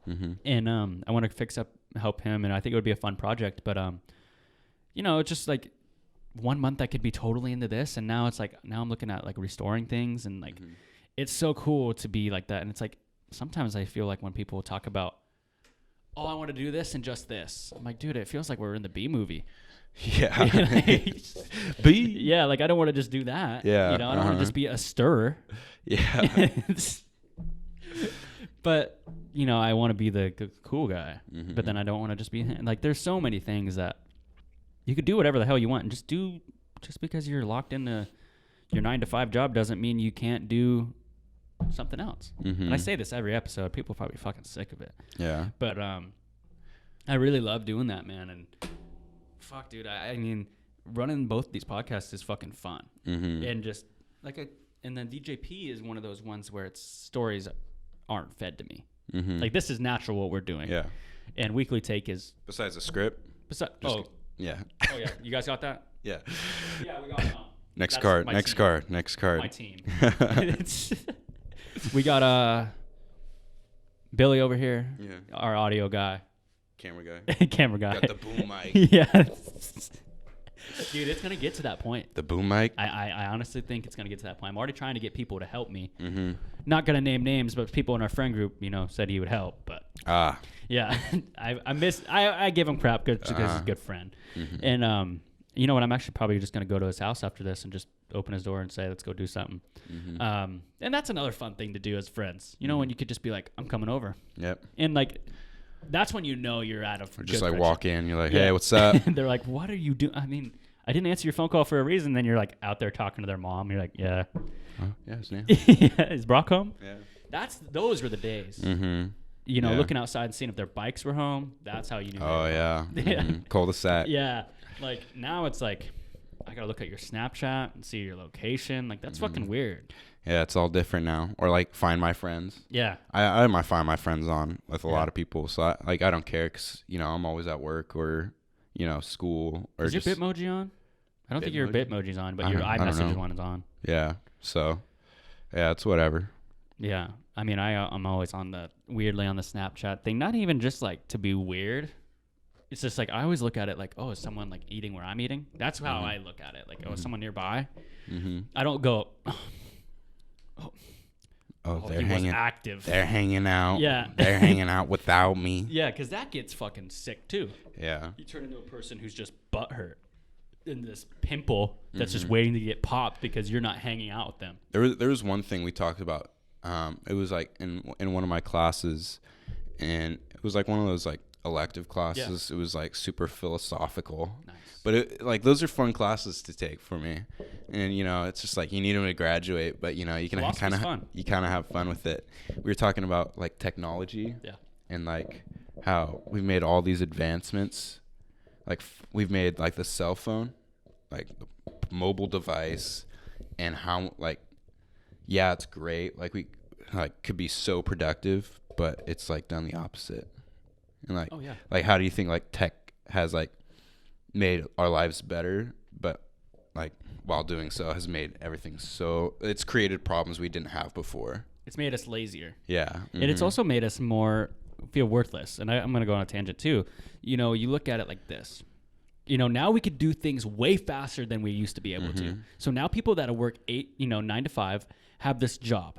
And I want to help him, and I think it would be a fun project. But you know, it's just like 1 month I could be totally into this, and now it's like I'm looking at like restoring things, and like it's so cool to be like that. And it's like sometimes I feel like when people talk about, oh, I want to do this and just this, I'm like, dude, it feels like we're in the B movie.
Yeah. B.
Yeah, like I don't want to just do that. Yeah. You know, I don't want to just be a stirrer.
Yeah.
But, you know, I want to be the cool guy. But then I don't want to just be like, there's so many things that you could do whatever the hell you want, and just because you're locked into your 9-to-5 job doesn't mean you can't do something else. And I say this every episode. People are probably fucking sick of it. Yeah. But I really love doing that, man. And fuck, dude, I mean, running both these podcasts is fucking fun. And just like and then DJP is one of those ones where it's stories aren't fed to me. Like, this is natural what we're doing. Yeah. And Weekly Take is
besides a script.
Yeah. Oh yeah. You guys got that?
Yeah.
Yeah, we got
Next card.
My team. We got Billy over here. Yeah. Our audio guy.
Camera guy.
Got
the boom mic.
Yeah. Dude, it's gonna get to that point.
The boom mic.
I honestly think it's gonna get to that point. I'm already trying to get people to help me. Not gonna name names, but people in our friend group, you know, said he would help. But Yeah, I give him crap because he's a good friend, and you know what? I'm actually probably just gonna go to his house after this and just open his door and say, "Let's go do something." And that's another fun thing to do as friends. You know, when you could just be like, "I'm coming over."
Yep.
And like, that's when you know you're out of.
Or just like friendship. Walk in, you're like, "Hey, what's up?"
And they're like, "What are you doing?" I mean, I didn't answer your phone call for a reason. Then you're like out there talking to their mom. You're like, "Yeah."
Yeah, his name.
Yeah, is Brock home?
Yeah.
Those were the days. You know, looking outside and seeing if their bikes were home. That's how you knew.
Oh yeah. Cul-de-sac.
Yeah. Like now it's like I gotta look at your Snapchat and see your location. Like that's fucking weird.
Yeah, it's all different now. Or like Find My Friends.
Yeah.
I might Find My Friends on with a lot of people. So I don't care because, you know, I'm always at work or, you know, school. Or
is your Bitmoji on? I don't think your Bitmoji's on, but your iMessage one is on.
Yeah. So, yeah, it's whatever.
Yeah. I mean, I'm always weirdly on the Snapchat thing. Not even just like to be weird. It's just like I always look at it like, oh, is someone like eating where I'm eating? That's how I look at it. Like, oh, is someone nearby? I don't go,
they're hanging
active.
They're hanging out.
Yeah.
They're hanging out without me.
Yeah, because that gets fucking sick too.
Yeah.
You turn into a person who's just butthurt in this pimple that's just waiting to get popped because you're not hanging out with them.
There was one thing we talked about. It was like in one of my classes, and it was like one of those like elective classes. It was like super philosophical. Nice. But like those are fun classes to take for me. And you know, it's just like you need them to graduate, but you know, you can kind of have fun with it. We were talking about like technology. Yeah. And like how we've made all these advancements. Like we've made like the cell phone, like the mobile device, and how like it's great. Like we like could be so productive, but it's like done the opposite. And like like how do you think like tech has like made our lives better, but like while doing so has made everything so it's created problems we didn't have before.
It's made us lazier.
Yeah.
And it's also made us more feel worthless. And I'm going to go on a tangent too. You know, you look at it like this. You know, now we could do things way faster than we used to be able to. So now people that work 9 to 5 have this job.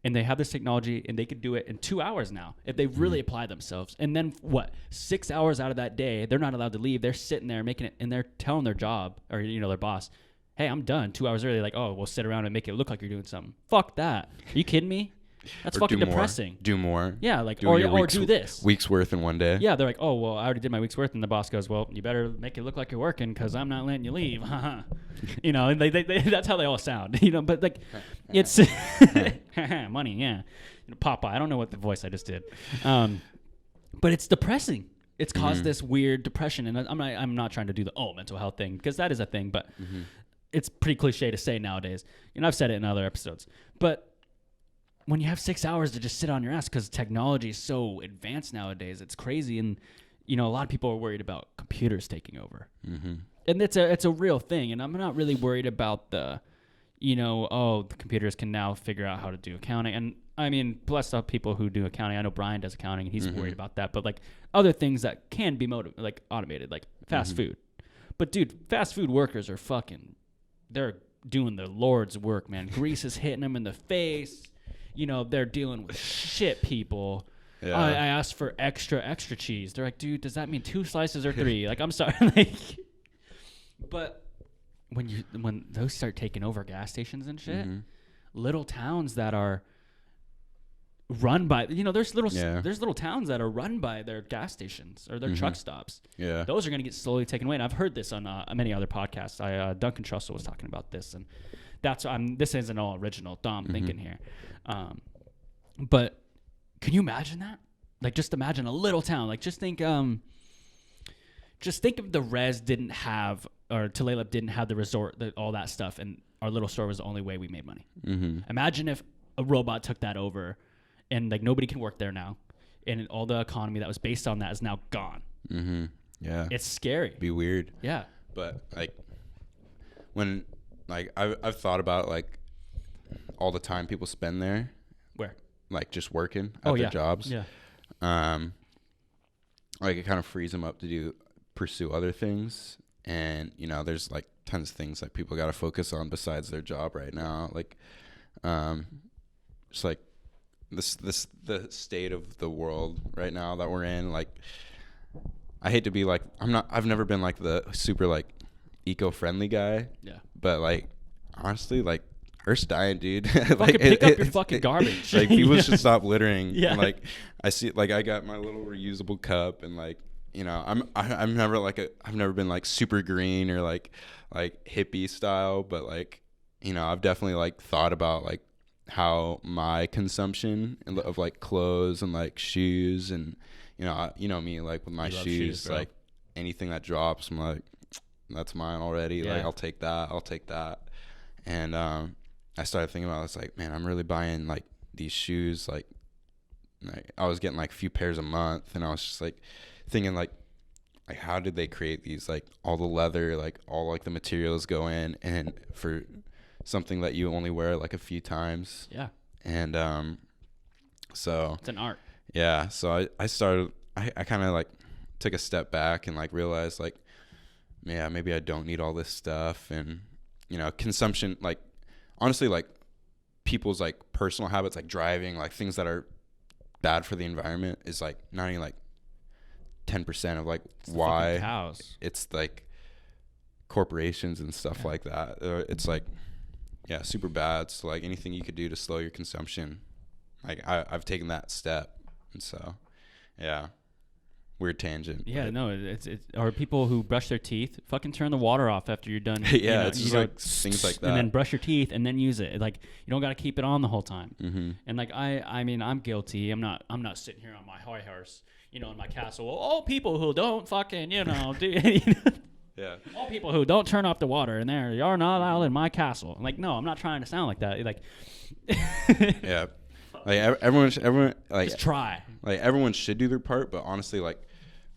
And they have this technology, and they could do it in 2 hours now if they really apply themselves. And then 6 hours out of that day, they're not allowed to leave. They're sitting there making it, and they're telling their job or their boss, "Hey, I'm done." 2 hours early, like, "Oh, we'll sit around and make it look like you're doing something." Fuck that. Are you kidding me? That's fucking depressing.
Do more.
Yeah, like or do this.
Week's worth in one day.
Yeah, they're like, "Oh, well, I already did my week's worth," and the boss goes, "Well, you better make it look like you're working because I'm not letting you leave." You know, and they that's how they all sound. You know, but like, it's money. Yeah, Popeye. I don't know what the voice I just did, but it's depressing. It's caused this weird depression, and I'm not trying to do the mental health thing because that is a thing, but it's pretty cliche to say nowadays. And I've said it in other episodes, but when you have 6 hours to just sit on your ass because technology is so advanced nowadays, it's crazy. And, you know, a lot of people are worried about computers taking over. And it's a real thing. And I'm not really worried about the computers can now figure out how to do accounting. And, I mean, bless up people who do accounting. I know Brian does accounting, and he's worried about that. But, like, other things that can be automated, like fast food. But, dude, fast food workers are they're doing the Lord's work, man. Grease is hitting them in the face. You know, they're dealing with shit people. Yeah. I asked for extra cheese. They're like, "Dude, does that mean 2 slices or 3?" Like, I'm sorry. But when those start taking over gas stations and shit, little towns that are run by, there's little towns that are run by their gas stations or their truck stops. Yeah. Those are going to get slowly taken away. And I've heard this on many other podcasts. Duncan Trussell was talking about this, and this isn't all original. I'm thinking here. But can you imagine that? Like, just imagine a little town. Like, just think if the res didn't have, or Tulalip didn't have the resort, all that stuff, and our little store was the only way we made money. Imagine if a robot took that over, and like nobody can work there now, and all the economy that was based on that is now gone. Yeah, it's scary.
Be weird.
Yeah,
but like when I've thought about like all the time people spend there.
Where?
Like just working at their jobs.
Yeah.
Like it kind of frees them up to pursue other things. And, there's like tons of things like people got to focus on besides their job right now. Like, just like the state of the world right now that we're in, like, I hate to be like, I've never been like the super like eco-friendly guy.
Yeah.
But like, honestly, like, Earth's dying, dude.
Like, pick up your fucking garbage.
Like, people should stop littering.
Yeah.
And like, I see, like, I got my little reusable cup, and like, you know, I've never been like super green or like hippie style, but like, you know, I've definitely like thought about like how my consumption of like clothes and like shoes, and you know me, like with my shoes, like anything that drops, I'm like, that's mine already. Yeah. Like, I'll take that. And I started thinking about it. It's like, man, I'm really buying like these shoes. Like I was getting like a few pairs a month, and I was just like thinking like how did they create these, like all the leather, like all like the materials go in, and for something that you only wear like a few times.
Yeah.
And so
it's an art.
Yeah. So I kind of like took a step back and like realized like, yeah, maybe I don't need all this stuff. And you know, consumption, like honestly, like people's like personal habits, like driving, like things that are bad for the environment, is like not even like 10% of like it's why it's like corporations and stuff like that. It's like, yeah, super bad. So like anything you could do to slow your consumption, like I've taken that step. And so, yeah, weird tangent.
Yeah, no, it's or people who brush their teeth, fucking turn the water off after you're done.
Yeah, it's just like things like that.
And then brush your teeth and then use it. Like, you don't got to keep it on the whole time.
Mm-hmm.
And like I mean, I'm guilty. I'm not sitting here on my high horse, you know, in my castle. Well, all people who don't fucking, you know, do.
Yeah.
All people who don't turn off the water, and they are not allowed in my castle. I'm like, no, I'm not trying to sound like that. Like,
yeah, like everyone, like
just try.
Like everyone should do their part, but honestly, like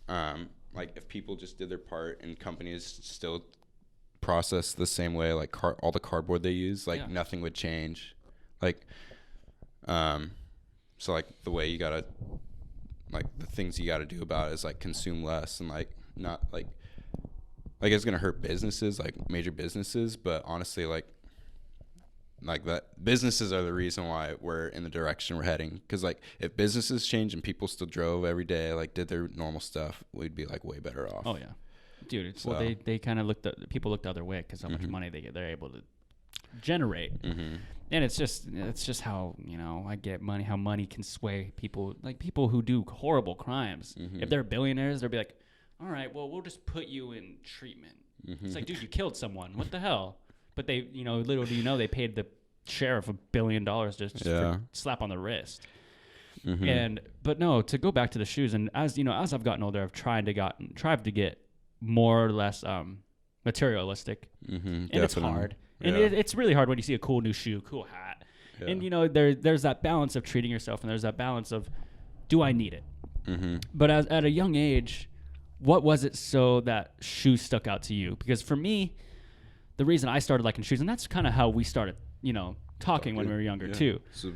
if people just did their part and companies still process the same way, like all the cardboard they use, like nothing would change. Like, so like the way you gotta, like the things you gotta do about it is like consume less and like not like it's gonna hurt businesses, like major businesses, but honestly, like that businesses are the reason why we're in the direction we're heading. Because like if businesses change and people still drove every day, like did their normal stuff, we'd be like way better off.
Oh yeah, dude. Well, they kind of people look the other way because how much money they're able to generate.
Mm-hmm.
And it's just how, you know, I get money, how money can sway people, like people who do horrible crimes.
Mm-hmm.
If they're billionaires, they'll be like, all right, well, we'll just put you in treatment.
Mm-hmm.
It's like, dude, you killed someone. What the hell? But they, you know, little do you know, they paid the sheriff $1 billion just for slap on the wrist.
Mm-hmm.
But no, to go back to the shoes, and as you know, as I've gotten older, I've tried to get more or less materialistic,
mm-hmm,
and
definitely.
it's hard. And it's really hard when you see a cool new shoe, cool hat. Yeah. And, you know, there's that balance of treating yourself, and there's that balance of, do I need it?
Mm-hmm.
But at a young age, what was it so that shoes stuck out to you? Because for me, the reason I started liking shoes, and that's kind of how we started, you know, talking when we were younger, too.
So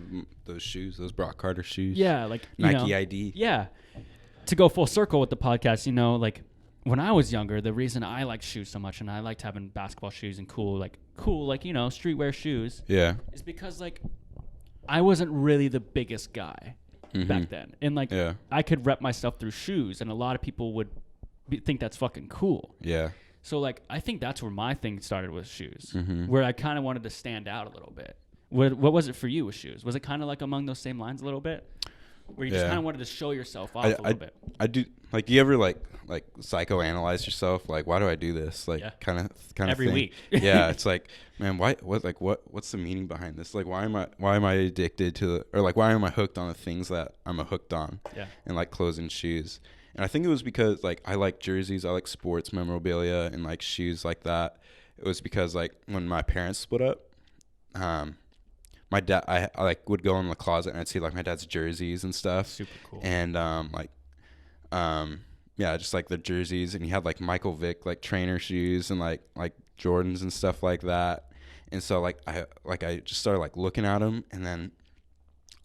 those shoes, those Brock Carter shoes.
Yeah, like
Nike ID.
Yeah. To go full circle with the podcast, you know, like when I was younger, the reason I liked shoes so much and I liked having basketball shoes and cool, like, you know, streetwear shoes.
Yeah.
Is because, like, I wasn't really the biggest guy back then. And, like, I could rep myself through shoes, and a lot of people would think that's fucking cool.
Yeah.
So, like, I think that's where my thing started with shoes,
mm-hmm.
where I kind of wanted to stand out a little bit. What was it for you with shoes? Was it kind of like among those same lines a little bit? Where you just kind of wanted to show yourself off a little bit?
I do. Like, you ever, like psychoanalyze yourself? Like, why do I do this? Like, kind of
every
thing.
Week.
Yeah, it's like, man, what's the meaning behind this? Like, why am I addicted to, or like, why am I hooked on the things that I'm hooked on?
Yeah. And
like clothes and shoes. And I think it was because, like, I like jerseys, I like sports memorabilia, and like shoes like that. It was because, like, when my parents split up, my dad, I like would go in the closet and I'd see like my dad's jerseys and stuff.
Super cool.
And just like the jerseys, and he had like Michael Vick like trainer shoes and like Jordans and stuff like that. And so I just started like looking at them, and then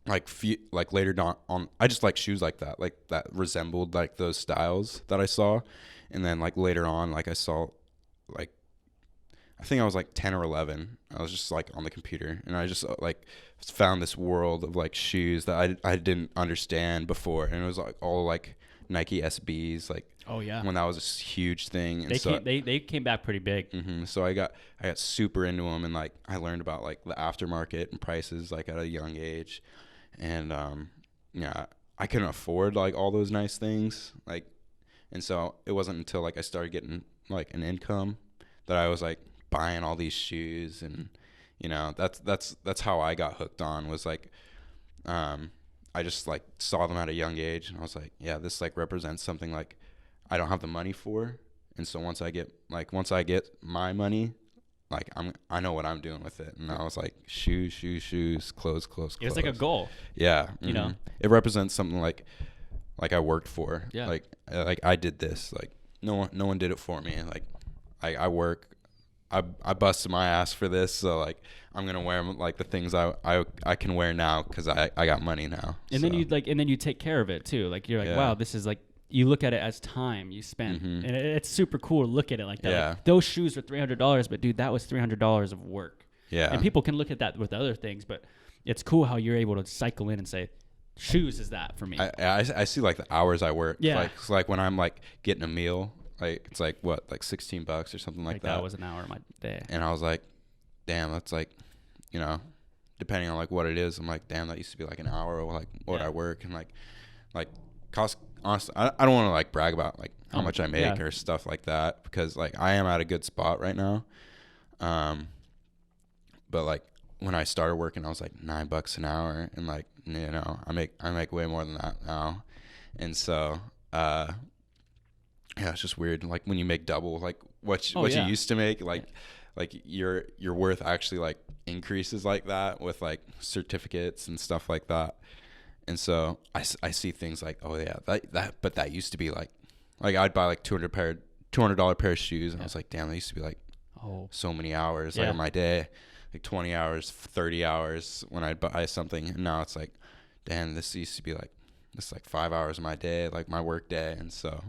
like later on I just like shoes like that resembled like those styles that I saw. And then like later on, like I saw like I think I was like 10 or 11. I was just like on the computer, and I just like found this world of like shoes that I didn't understand before, and it was like all like Nike SBs, like when that was a huge thing. And
they came back pretty big.
So I got super into them, and like I learned about like the aftermarket and prices like at a young age, and yeah, I couldn't afford like all those nice things, like, and so it wasn't until like I started getting like an income that I was like buying all these shoes. And you know, that's how I got hooked on, was like I just like saw them at a young age, and I was like, yeah, this like represents something like I don't have the money for. And so once I get my money, like I know what I'm doing with it. And I was like, shoes, clothes. It
was like a goal.
Yeah.
You know,
it represents something like I worked for.
Yeah.
Like I did this. Like no one did it for me. Like I work. I busted my ass for this, so like I'm gonna wear like the things I can wear now because I got money now.
And then you take care of it too. Like you're like, wow, this is like, you look at it as time you spent, and it's super cool to look at it like that.
Yeah.
Like, those shoes are $300, but dude, that was $300 of work.
Yeah.
And people can look at that with other things, but it's cool how you're able to cycle in and say, shoes is that for me.
I see like the hours I work.
Yeah.
Like when I'm like getting a meal. Like it's like what, like $16 or something like that.
That was an hour of my day.
And I was like, damn, that's like, you know, depending on like what it is, I'm like, damn, that used to be like an hour of like what I work. And like cost, honestly, I don't want to like brag about like how much I make or stuff like that, because like I am at a good spot right now. But like when I started working, I was like $9 an hour, and like, you know, I make way more than that now. And so yeah, it's just weird. Like when you make double, like what you used to make, like your worth actually like increases like that with like certificates and stuff like that. And so I see things like, oh yeah, but that used to be like I'd buy like $200 pair of shoes, and I was like, damn, that used to be like so many hours like of my day, like 20 hours, 30 hours when I'd buy something. And now it's like, damn, this used to be like 5 hours of my day, like my work day. And so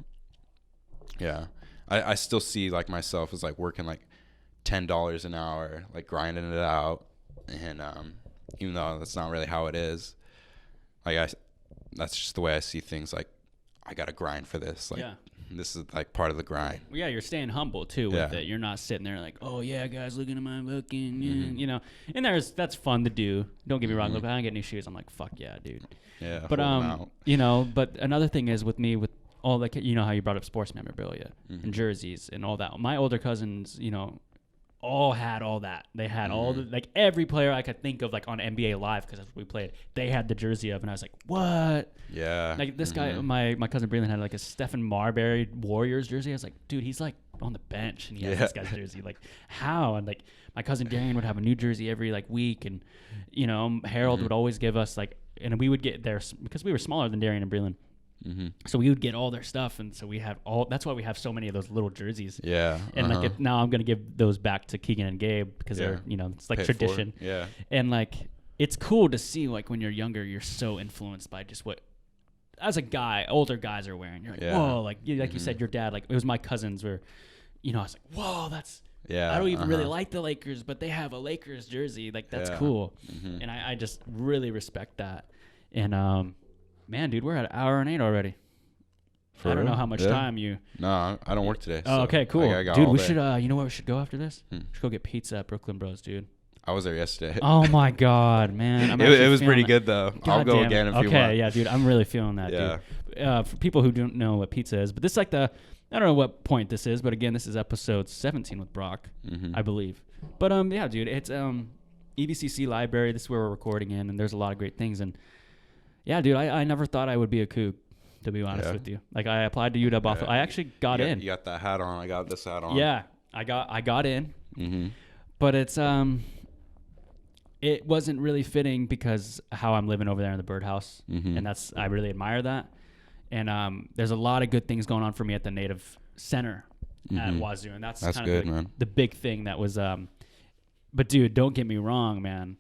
yeah, I still see like myself as like working like $10 an hour, like grinding it out. And even though that's not really how it is, like that's just the way I see things. Like I gotta grind for this. Like this is like part of the grind.
Yeah, you're staying humble too with it. You're not sitting there like, oh yeah, guys, looking at my fucking, you know. And that's fun to do. Don't get me wrong. Look, I don't get new shoes. I'm like, fuck yeah, dude.
Yeah.
But you know, but another thing is with me, with all like, you know how you brought up sports memorabilia and jerseys and all that. My older cousins, you know, all had all that. They had all the, like every player I could think of, like on NBA Live, because we played, they had the jersey of, and I was like, what?
Yeah.
Like this guy, my cousin Breland had like a Stephen Marbury Warriors jersey. I was like, dude, he's like on the bench and he has this guy's jersey. Like how? And like my cousin Darian would have a new jersey every like week, and you know Harold would always give us like, and we would get there because we were smaller than Darian and Breland. So we would get all their stuff, and so we have all. That's why we have so many of those little jerseys.
Yeah.
And like now I'm gonna give those back to Keegan and Gabe because they're, you know, it's like tradition.
Yeah.
And like it's cool to see, like when you're younger, you're so influenced by just what as a guy, older guys are wearing. You're like, whoa, like you said, your dad, like it was my cousins were, you know, I was like, whoa, that's. Yeah. I don't even really like the Lakers, but they have a Lakers jersey. Like that's cool. And I just really respect that. And man, dude, we're at an hour and 8 already. I don't know how much time you.
No, I don't work today.
Oh, okay, cool. Dude, we should. You know where we should go after this? We should go get pizza at Brooklyn Bros, dude.
I was there yesterday.
Oh my god, man!
It was pretty good though. I'll go again if you want.
Okay, yeah, dude, I'm really feeling that, dude. For people who don't know what pizza is, but this is like I don't know what point this is, but again, this is episode 17 with Brock, I believe. But yeah, dude, it's EVCC library. This is where we're recording in, and there's a lot of great things. And yeah, dude, I never thought I would be a kook, to be honest with you. Like I applied to UW off. I actually got in.
You got that hat on. I got this hat on.
Yeah, I got in. But it's it wasn't really fitting because how I'm living over there in the birdhouse, and I really admire that. And there's a lot of good things going on for me at the Native Center at Wazoo, and that's kind
good,
of the big thing that was. But dude, don't get me wrong, man.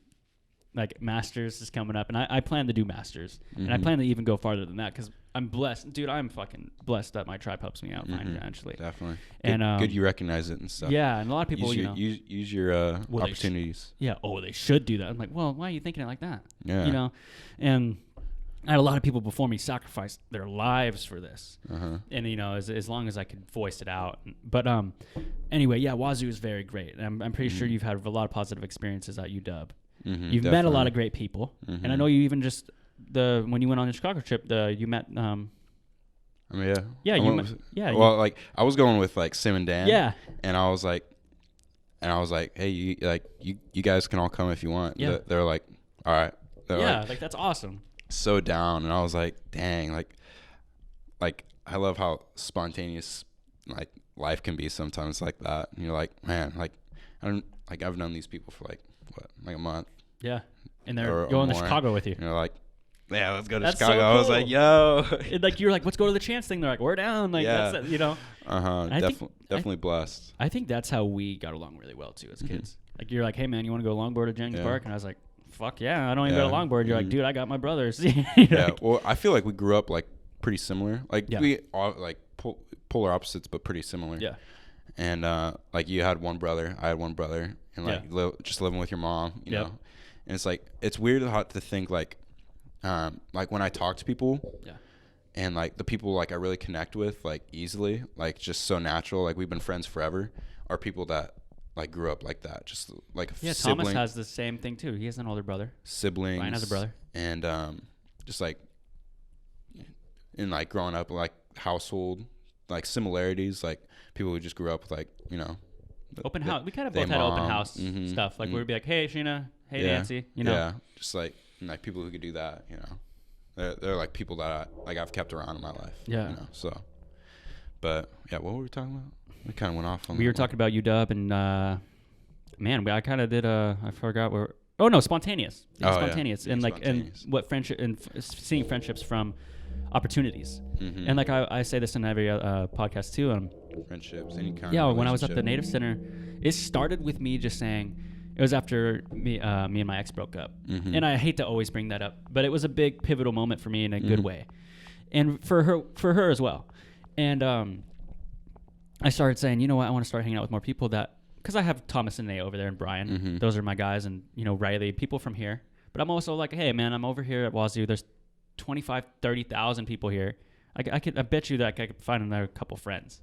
like Masters is coming up, and I plan to do Masters,
Mm-hmm.
and I plan to even go farther than that because I'm blessed, dude. I'm fucking blessed that my tribe helps me out financially.
Definitely.
And
good you recognize it and stuff.
Yeah, and a lot of people,
use your opportunities.
They should do that. I'm like, well, why are you thinking it like that?
Yeah.
You know, and I had a lot of people before me sacrifice their lives for this, and you know, as long as I could voice it out. But anyway, yeah, Wazoo is very great. And I'm pretty sure you've had a lot of positive experiences at UW. You've met a lot of great people, and I know you even just when you went on the Chicago trip, you met.
I mean,
Well,
like I was going with like Sim and Dan.
Yeah.
And I was like, hey, you guys can all come if you want.
Yeah.
They're like, all right.
Yeah, like that's awesome.
So down, and I was like, dang, like I love how spontaneous like life can be sometimes like that. And you're like, man, like I've known these people for like a month.
Yeah. And they're going to Chicago with you.
And they're like, yeah, let's go to
That's
Chicago.
So cool.
I was like, yo.
Like you're like, let's go to the Chance thing. They're like, we're down. Like that's you know.
Definitely blessed.
I think that's how we got along really well too as kids. Like you're like, hey man, you want to go longboard at Jennings Park? And I was like, fuck yeah, I don't even go to longboard. You're like, dude, I got my brothers.
Well, I feel like we grew up like pretty similar. Like we all like polar opposites, but pretty similar. Yeah. And like you had one brother, I had one brother, and like just living with your mom, you know. And it's like it's weird to think like when I talk to people, and like the people like I really connect with like easily, like just so natural, like we've been friends forever, are people that like grew up like that, just like a sibling.
Thomas has the same thing too. He has an older brother.
Siblings.
Ryan has a brother.
And just like in like growing up like household like similarities, like people who just grew up with like, you know,
open house. We kind of both had open house stuff. Like we'd be like, hey Sheena, hey Nancy, you know. Yeah,
just like people who could do that, you know. They're like people that I've kept around in my life. Yeah. You know, so. But yeah, what were we talking about? We kind of went off on.
We were talking about UW and man, I kind of did I forgot where. Oh no, spontaneous. Spontaneous and like spontaneous. And what friendship and seeing friendships from opportunities. And like I say this in every podcast too.
Friendships, any kind.
Yeah, when I was at the Native Center, it started with me just saying. It was after me and my ex broke up, and I hate to always bring that up, but it was a big pivotal moment for me in a good way, and for her as well. And I started saying, you know what, I want to start hanging out with more people because I have Thomas and Nate over there and Brian. Those are my guys, and you know Riley, people from here. But I'm also like, hey man, I'm over here at Wazoo. There's 25,000-30,000 people here. I bet you that I could find another couple friends.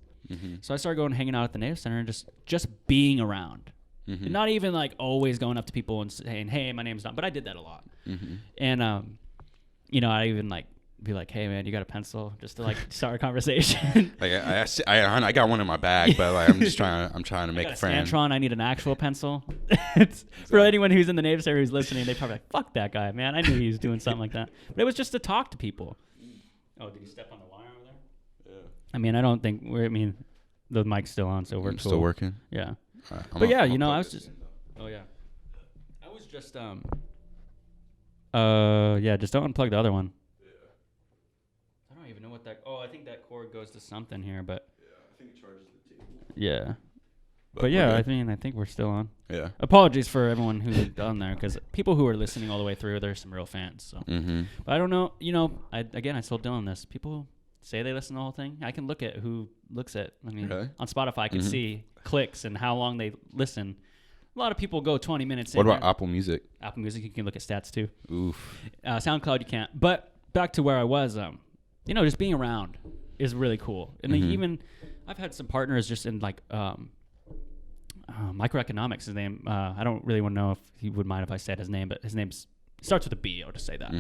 So I started going hanging out at the Native Center and just being around. Not even like always going up to people and saying, hey, my name's Don, but I did that a lot. And, you know, I even like be like, hey man, you got a pencil, just to like start a conversation. Like
I got one in my bag, but like I'm trying to make a friend.
Scantron, I need an actual pencil. For anyone who's in the Native Center who's listening, they probably like, fuck that guy, man. I knew he was doing something like that. But it was just to talk to people. Oh, did you step on the wire over there? Yeah. I mean, I don't think the mic's still on, so we're cool.
Still working.
Yeah. But yeah, you know, I was just. Oh yeah. I was just yeah, just don't unplug the other one. Yeah. I don't even know what that. Oh, I think that cord goes to something here, but.
Yeah, I think it charges the table.
Yeah. But yeah, I think we're still on.
Yeah.
Apologies for everyone who's on there, because people who are listening all the way through, there's some real fans. So. But I don't know. You know, I told Dylan this. People say they listen to the whole thing. I can look at who looks at. I mean, really? On Spotify, I can see clicks and how long they listen. A lot of people go 20 minutes.
What about Apple Music?
Apple Music, you can look at stats too.
Oof.
SoundCloud, you can't. But back to where I was, you know, just being around is really cool. And even I've had some partners just in like microeconomics. His name. I don't really want to know if he would mind if I said his name, but his name starts with a B. I'll just say that.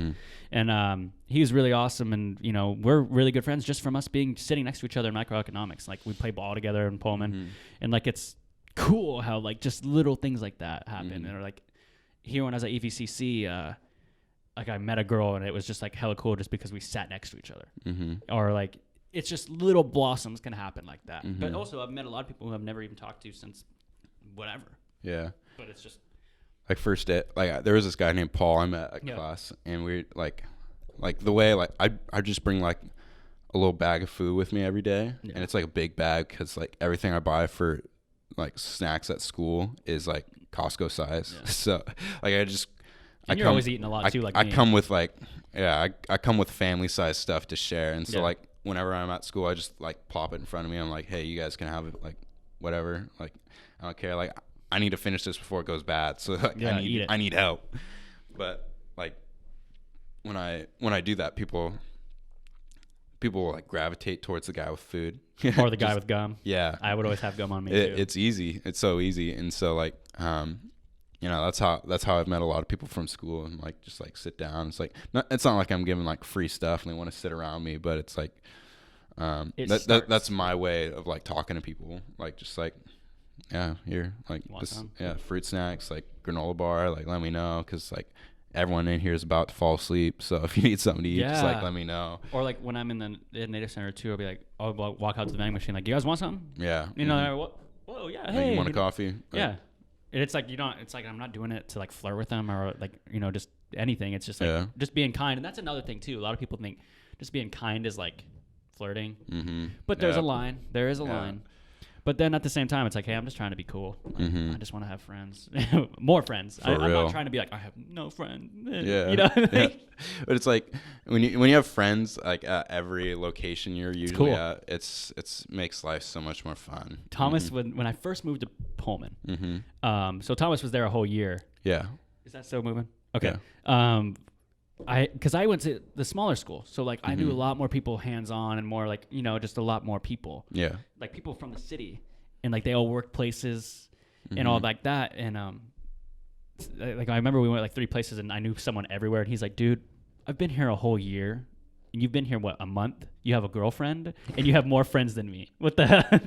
And he was really awesome, and you know we're really good friends just from us sitting next to each other in microeconomics. Like we play ball together in Pullman, and like it's cool how like just little things like that happen. And like here when I was at EVCC, like I met a girl and it was just like hella cool just because we sat next to each other. Or like it's just little blossoms can happen like that. But also I've met a lot of people who I've never even talked to since whatever.
Yeah.
But it's just
like first day, like there was this guy named Paul I met at class, and we like the way like I just bring like a little bag of food with me every day, and it's like a big bag because like everything I buy for like snacks at school is like Costco size. So like
And you're always eating a lot too, like
I
me.
come with like, I come with family size stuff to share, and so
Yeah.
like whenever I'm at school, I just like plop it in front of me. I'm like, hey, you guys can have it, like whatever. Like I don't care. Like I need to finish this before it goes bad. So like
eat it.
I need help. But like when I do that, people will like gravitate towards the guy with food
Or the guy with gum.
Yeah,
I would always have gum on me too.
it's easy. It's so easy, and so like you know, that's how I've met a lot of people from school, and like just like sit down. It's like it's not like I'm giving like free stuff and they want to sit around me, but it's like that's my way of like talking to people, like just like, yeah, here, like this, yeah, fruit snacks, like granola bar, like let me know, because like everyone in here is about to fall asleep, so if you need something to eat, just like let me know.
Or like when I'm in the Native Center too, I'll be like, I'll walk out to the vending machine, like, you guys want something?
Yeah,
you know, whoa, yeah, hey,
you want a coffee?
Yeah. And it's like, you don't, it's like, I'm not doing it to like flirt with them or like, you know, just anything. It's just like, just being kind. And that's another thing too. A lot of people think just being kind is like flirting, but there's a line. There is a line. But then at the same time, it's like, hey, I'm just trying to be cool. Like, I just want to have friends, more friends. I'm not trying to be like, I have no friends.
Yeah,
you know?
Yeah. But it's like when you have friends like at every location you're usually at, it's makes life so much more fun.
Thomas, when I first moved to Pullman, so Thomas was there a whole year.
Yeah.
Is that still moving? Okay.
Yeah.
Because I went to the smaller school, so like I knew a lot more people hands-on and more like, you know, just a lot more people.
Yeah.
Like people from the city, and like they all work places and all like that. And like I remember we went like 3 places, and I knew someone everywhere. And he's like, dude, I've been here a whole year, and you've been here what, a month? You have a girlfriend, and you have more friends than me. What the heck?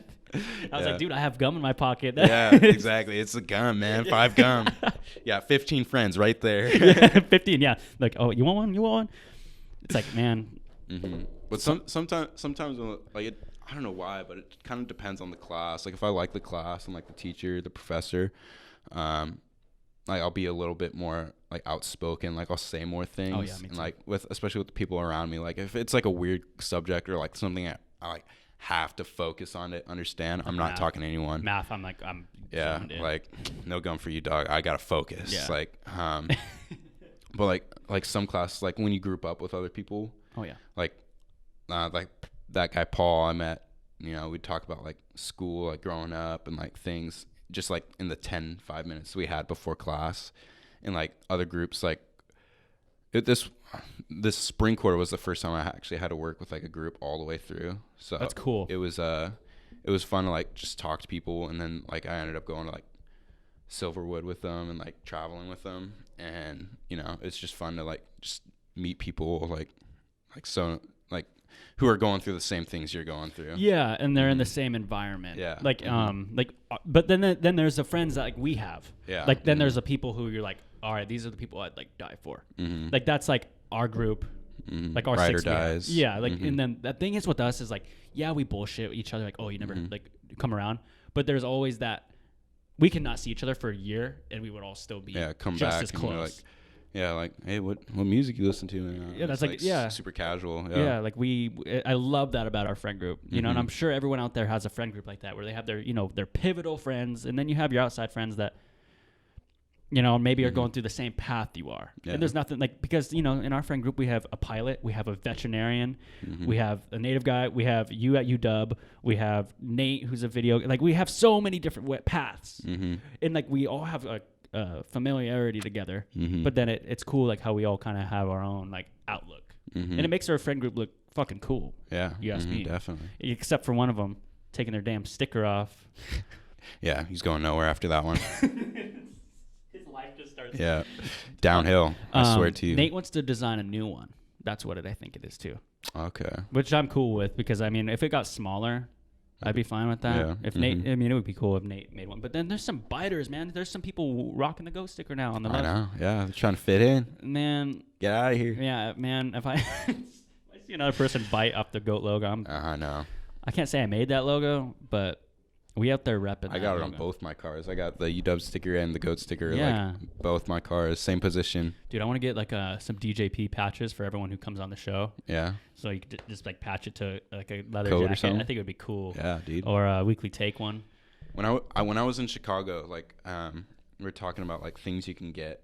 I was like, dude, I have gum in my pocket.
Yeah, exactly. It's a gum, man. 5 gum. Yeah, 15 friends right there.
Yeah, 15. Yeah, like, oh, you want one? You want one? It's like, man.
But sometimes like I don't know why, but it kind of depends on the class. Like if I like the class and like the teacher, the professor, like I'll be a little bit more like outspoken. Like I'll say more things.
Oh yeah, me too.
And like especially with the people around me. Like if it's like a weird subject or like something I like have to focus on to understand, I'm not talking to anyone.
Math, I'm like,
like no gum for you, dog. I gotta focus.
Yeah.
Like but like some classes, like when you group up with other people.
Oh yeah.
Like that guy Paul I met, you know, we'd talk about like school, like growing up and like things just like in the 5 minutes we had before class. And like other groups, like this spring quarter was the first time I actually had to work with like a group all the way through. So
that's cool.
It was fun to like just talk to people, and then like I ended up going to like Silverwood with them and like traveling with them, and you know, it's just fun to like just meet people like so like who are going through the same things you're going through.
Yeah, and they're in the same environment.
Yeah.
Like but then there's the friends that like we have.
Yeah.
Like then there's the people who you're like, all right, these are the people I'd like die for. Like that's like our group. Like our
Ride or
6
dies.
Yeah, like and then the thing is with us is like, yeah, we bullshit each other like, oh, you never like come around, but there's always that we could not see each other for a year and we would all still be
come
just
back
as
and
close.
like, yeah, like, hey, what music you listen to? And,
yeah, that's like
super casual.
Yeah, like I love that about our friend group. You know, and I'm sure everyone out there has a friend group like that where they have their, you know, their pivotal friends, and then you have your outside friends that, you know, maybe are going through the same path you are. Yeah. And there's nothing like, because, you know, in our friend group we have a pilot, we have a veterinarian, we have a native guy, we have you at UW, we have Nate who's a video, like we have so many different paths, and like we all have a familiarity together, but then it's cool like how we all kind of have our own like outlook, and it makes our friend group look fucking cool.
Yeah,
you ask me.
Definitely.
Except for one of them taking their damn sticker off.
Yeah, he's going nowhere after that one.
His life just starts.
Yeah, downhill. I swear to you.
Nate wants to design a new one. That's what I think it is too.
Okay.
Which I'm cool with, because I mean, if it got smaller, I'd be fine with that.
Yeah.
If Nate, I mean, it would be cool if Nate made one. But then there's some biters, man. There's some people rocking the ghost sticker now on the
I know. Yeah, they're trying to fit in.
Man,
get out of here.
Yeah, man. If I see another person bite up the goat logo,
I know.
I can't say I made that logo, but we out there repping.
I got it on both my cars. I got the UW sticker and the goat sticker.
Yeah.
Like both my cars, same position.
Dude, I want to get like some DJP patches for everyone who comes on the show.
Yeah.
So you could just like patch it to like a leather
Coat
jacket.
or something?
I think it would be cool.
Yeah, dude.
Or a weekly take one.
When I was in Chicago, like we were talking about like things you can get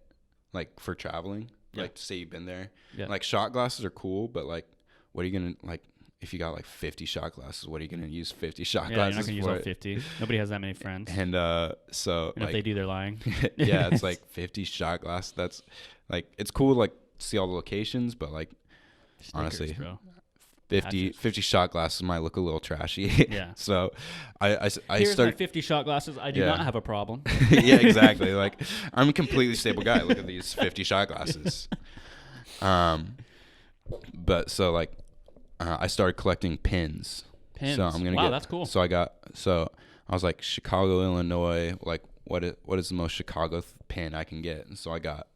like for traveling.
Yeah.
Like say you've been there.
Yeah.
Like shot glasses are cool, but like, what are you gonna like? If you got like 50 shot glasses, what are you gonna use 50 shot
You're not
glasses
gonna use
for?
all 50. Nobody has that many friends.
And so
and
like,
if they do, they're lying.
yeah, it's like 50 shot glasses. That's like, it's cool to like see all the locations, but like
Stickers,
honestly,
bro.
50 shot glasses might look a little trashy.
Yeah.
So I
Here's
started
my 50 shot glasses. I do not have a problem.
yeah, exactly. Like I'm a completely stable guy. Look at these 50 shot glasses. But so like I started collecting pins.
Pins.
So I'm gonna
wow, that's cool.
So I was like Chicago, Illinois. Like what is the most Chicago pin I can get? And so I got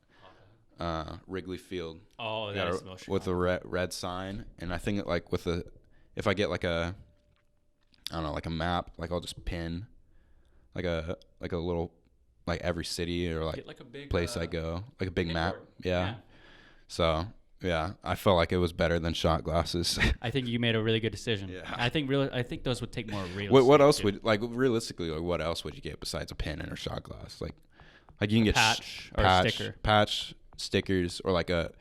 Wrigley Field.
Oh, that is the most
with a red sign, and I think like if I get like a, I don't know, like a map, like I'll just pin like a little, like every city or like
a big,
place I go, like a big map.
board.
Yeah. So yeah, I felt like it was better than shot glasses.
I think you made a really good decision.
Yeah.
I think those would take more real.
What else would, like, realistically, like what else would you get besides a pen and a shot glass? Like you can get
patch or a sticker.
Patch, stickers, or like a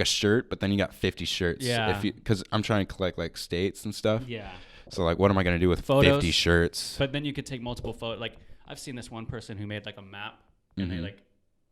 shirt, but then you got 50 shirts.
Yeah.
Because I'm trying to collect like states and stuff.
Yeah.
So like, what am I gonna do with
Photos,
50 shirts?
But then you could take multiple photos. Like I've seen this one person who made like a map and they like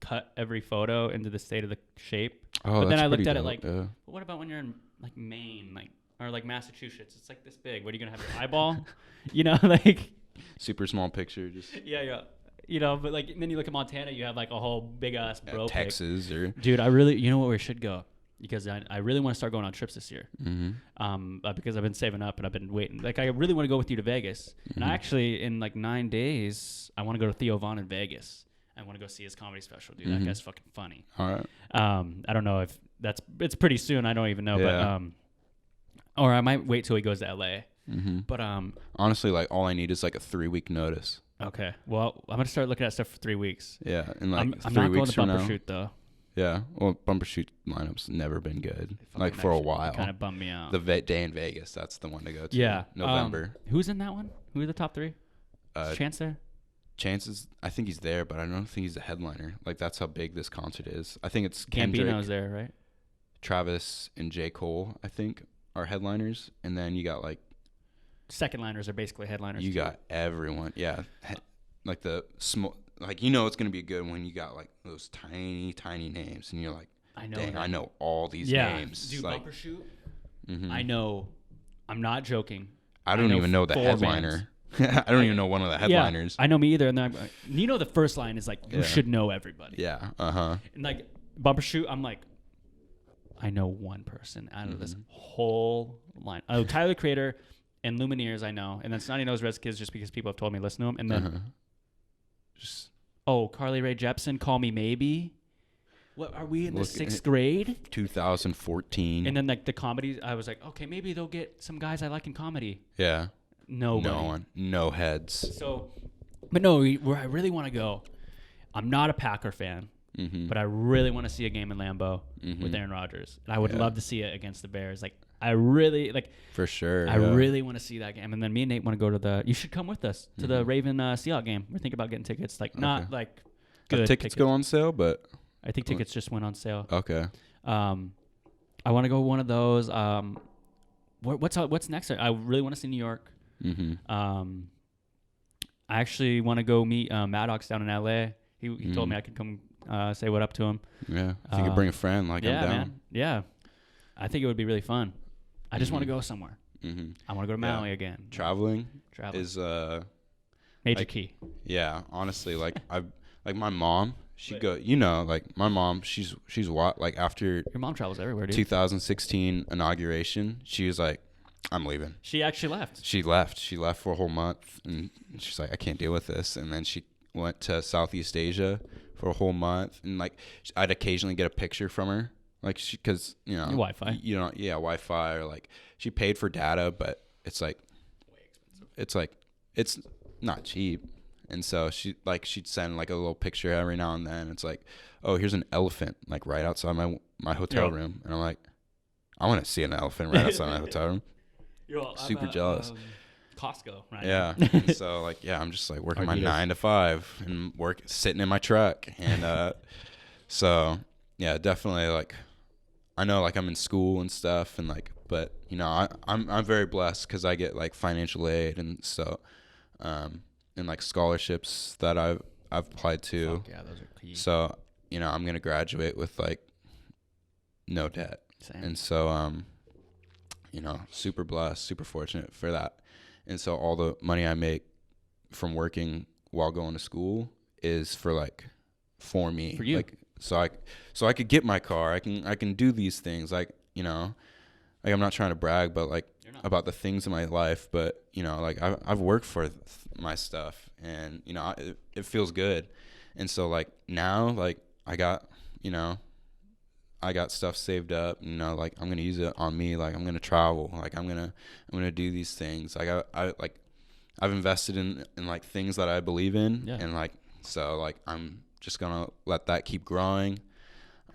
cut every photo into the state of the shape.
Oh,
but then I looked
pretty
at it
dope.
like, well, what about when you're in like Maine, like or like Massachusetts? It's like this big. What are you gonna have your eyeball? You know, like
super small picture, just
yeah. You know, but like then you look at Montana, you have like a whole big ass bro.
Texas
pic.
or
dude, I really, you know what we should go, because I really want to start going on trips this year. Because I've been saving up and I've been waiting. Like I really want to go with you to Vegas, and I actually in like 9 days I want to go to Theo Von in Vegas. I want to go see his comedy special, dude. That guy's fucking funny.
All right.
I don't know if it's pretty soon. I don't even know, but or I might wait till he goes to LA. But
honestly, like all I need is like a 3-week notice.
Okay. Well, I'm gonna start looking at stuff for 3 weeks.
Yeah, and like
I'm
3
not going
weeks
to
from
bumper
now.
shoot though.
Yeah, well, bumper shoot lineup's never been good. Like for a while.
Kind of bummed me out.
The day in Vegas, that's the one to go to.
Yeah.
November.
Who's in that one? Who are the top 3? Is Chance there?
Chances, I think he's there, but I don't think he's the headliner. Like that's how big this concert is. I think it's Kendrick,
Gambino's there, right?
Travis, and J. Cole, I think, are headliners, and then you got like
second liners are basically headliners.
You got everyone, yeah. Like the small, like it's gonna be good when you got like those tiny names, and you're like,
I know,
dang, I know all these names.
Dude,
like,
bumper shoot. I know. I'm not joking.
I don't even know the headliner. I don't even know one of the headliners.
Yeah, I know me either. And then the first line is like, you should know everybody.
Yeah.
And like bumper shoot, I'm like, I know one person out of this whole line. Oh, Tyler the Creator and Lumineers, I know. And then Snotty Nose Res Kids, just because people have told me listen to them. And then, Carly Rae Jepsen, Call Me Maybe. What are we in the 6th grade?
2014.
And then like the comedy, I was like, okay, maybe they'll get some guys I like in comedy.
Yeah.
Nobody.
No one. No heads.
So, but no, where I really want to go, I'm not a Packer fan, but I really want to see a game in Lambeau with Aaron Rodgers. And I would love to see it against the Bears. Like, I really, like...
For sure.
I really want to see that game. And then me and Nate want to go to you should come with us to the Raven Seahawks game. We're thinking about getting tickets. Like, not like good
tickets go on sale, but...
I think tickets just went on sale.
Okay.
I want to go one of those. What's next? I really want to see New York. I actually want to go meet Maddox down in LA. He told me I could come say what up to him. Yeah,
if you could bring a friend, like I'm down.
Man. Yeah, I think it would be really fun. I just want to go somewhere. I want to go to Maui again.
Traveling is
major key.
Yeah, honestly, like my mom. She like my mom, she's what, like after
your mom travels everywhere, dude.
2016 inauguration, she was like, I'm leaving.
She actually left.
She left for a whole month, and she's like, I can't deal with this. And then she went to Southeast Asia for a whole month, and like I'd occasionally get a picture from her, like because
Wi-Fi,
Wi-Fi, or like she paid for data, but it's like it's not cheap. And so she'd send like a little picture every now and then. It's like, oh, here's an elephant like right outside my hotel room, and I'm like, I want to see an elephant right outside my hotel room. Super jealous.
Costco, right?
Yeah. And so I'm just like working my 9 to 5 and sitting in my truck, and so yeah, definitely. Like, I know, like, I'm in school and stuff, and like, but you know, I'm very blessed because I get like financial aid, and so, and like scholarships that I've applied to.
Fuck yeah, those are key.
So, you know, I'm gonna graduate with like no debt.
Same.
And so, you know, super blessed, super fortunate for that. And so all the money I make from working while going to school is for me.
For you.
Like, so I could get my car. I can do these things. Like, you know, like, I'm not trying to brag, but like about the things in my life, but you know, like, I've worked for my stuff, and you know, it feels good. And so like now, like, I got stuff saved up, you know, like, I'm going to use it on me. Like, I'm going to travel. Like, I'm going to do these things. Like, I've invested in like things that I believe in.
Yeah.
And like, so like, I'm just going to let that keep growing.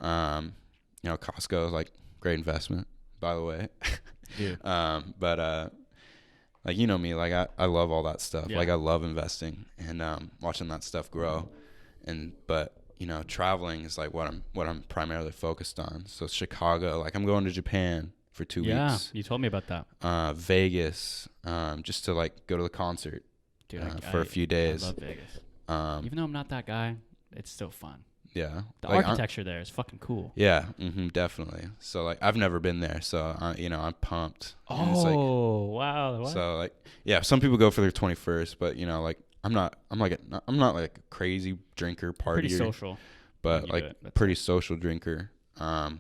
You know, Costco is like great investment, by the way.
Yeah.
But like, you know me, like, I love all that stuff.
Yeah.
Like, I love investing and watching that stuff grow. But you know, traveling is like what I'm primarily focused on. So Chicago, like, I'm going to Japan for 2 weeks.
Yeah, you told me about that.
Vegas, just to like go to the concert.
Dude,
for a few days.
I love Vegas. Even though I'm not that guy, it's still fun.
Yeah.
The
like,
architecture there is fucking cool.
Yeah, definitely. So like, I've never been there, so you know, I'm pumped.
Oh,
it's like,
wow. What?
So like, yeah, some people go for their 21st, but you know, like, I'm not like a crazy drinker, partier.
Pretty social.
But like, pretty social drinker. And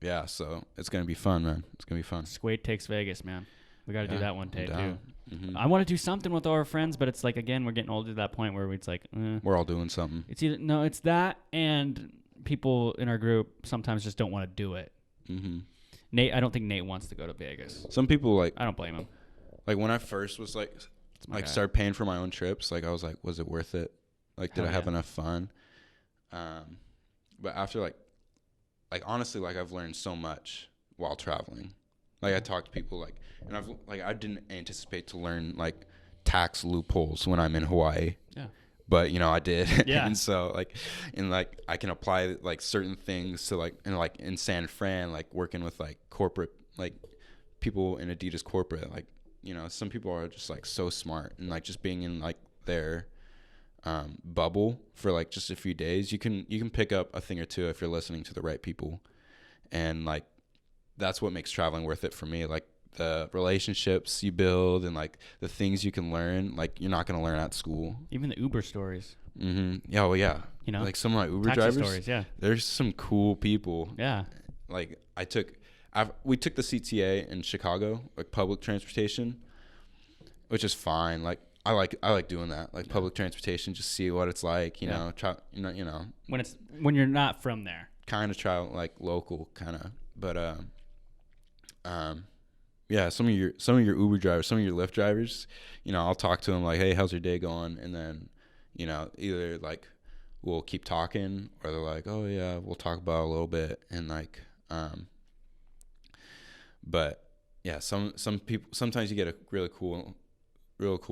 yeah, so it's gonna be fun, man. It's gonna be fun.
Squade takes Vegas, man. We got to do that one day too.
Mm-hmm.
I want to do something with our friends, but it's like, again, we're getting old to that point where it's like,
we're all doing something.
It's it's that, and people in our group sometimes just don't want to do it.
Mm-hmm.
Nate, I don't think Nate wants to go to Vegas.
Some people, like,
I don't blame him.
Like, when I first was like started paying for my own trips, like, I was like, was it worth it? Like, did I have enough fun? But after like honestly, like, I've learned so much while traveling. Like, I talk to people, like, and I didn't anticipate to learn like tax loopholes when I'm in Hawaii.
Yeah.
But you know, I did.
Yeah.
And so like, I can apply like certain things to like in San Fran, like working with like corporate, like people in Adidas corporate, like, you know, some people are just like so smart, and like just being in like their bubble for like just a few days, you can pick up a thing or two if you're listening to the right people. And like, that's what makes traveling worth it for me. Like, the relationships you build and like the things you can learn, like, you're not going to learn at school.
Even the Uber stories.
Mm-hmm. Yeah, well, yeah.
You know,
like some of my Uber
taxi
drivers,
stories, yeah.
There's some cool people.
Yeah.
Like, we took the CTA in Chicago, like public transportation, which is fine. Like, I like doing that, like public transportation, just see what it's like, you know, try, you know,
when you're not from there,
kind of try like local kind of, but yeah, some of your Uber drivers, some of your Lyft drivers, you know, I'll talk to them like, hey, how's your day going? And then, you know, either like we'll keep talking, or they're like, oh yeah, we'll talk about it a little bit. And like, but yeah, some people, sometimes you get a real cool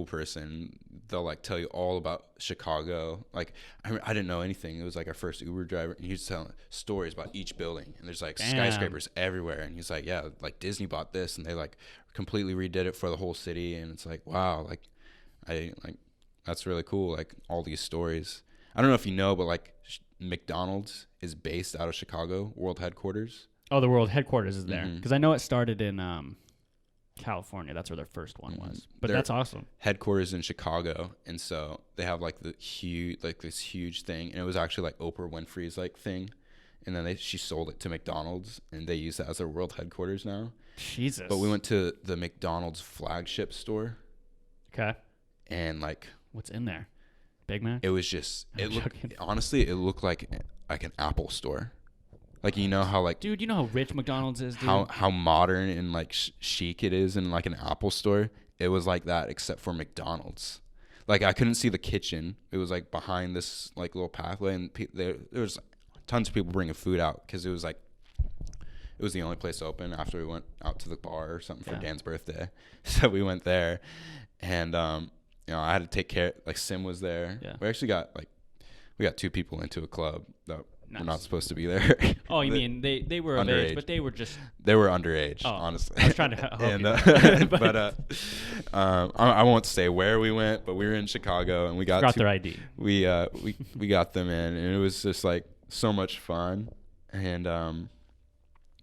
person, they'll like tell you all about Chicago. Like, I didn't know anything. It was like our first Uber driver, and he was telling stories about each building, and there's like skyscrapers everywhere, and he's like, yeah, like Disney bought this, and they like completely redid it for the whole city. And it's like, wow, like, that's really cool. Like, all these stories. I don't know if you know, but like McDonald's is based out of Chicago, world headquarters.
Oh, the world headquarters is there, because I know it started in California. That's where their first one was. But that's awesome.
Headquarters in Chicago, and so they have like this huge thing, and it was actually like Oprah Winfrey's like thing, and then she sold it to McDonald's, and they use that as their world headquarters now.
Jesus.
But we went to the McDonald's flagship store.
Okay.
And like,
what's in there? Big Mac?
It was just, it looked like an Apple store. Like, you know how like,
dude, you know how rich McDonald's is, dude?
How modern and like chic it is in like an Apple store. It was like that, except for McDonald's. Like, I couldn't see the kitchen. It was like behind this like little pathway, and there was tons of people bringing food out, because it was like, it was the only place open after we went out to the bar or something for Dan's birthday. So we went there, and you know, I had to take care. Like, Sim was there.
Yeah.
We actually got like we got 2 people into a club that
Nice.
were not supposed to be there.
Oh, you mean they were of
underage.
age, but they were just...
They were underage,
Oh,
honestly.
I was trying to help
and,
you.
but I won't say where we went, but we were in Chicago, and we got
their ID.
We got them in, and it was just like so much fun, and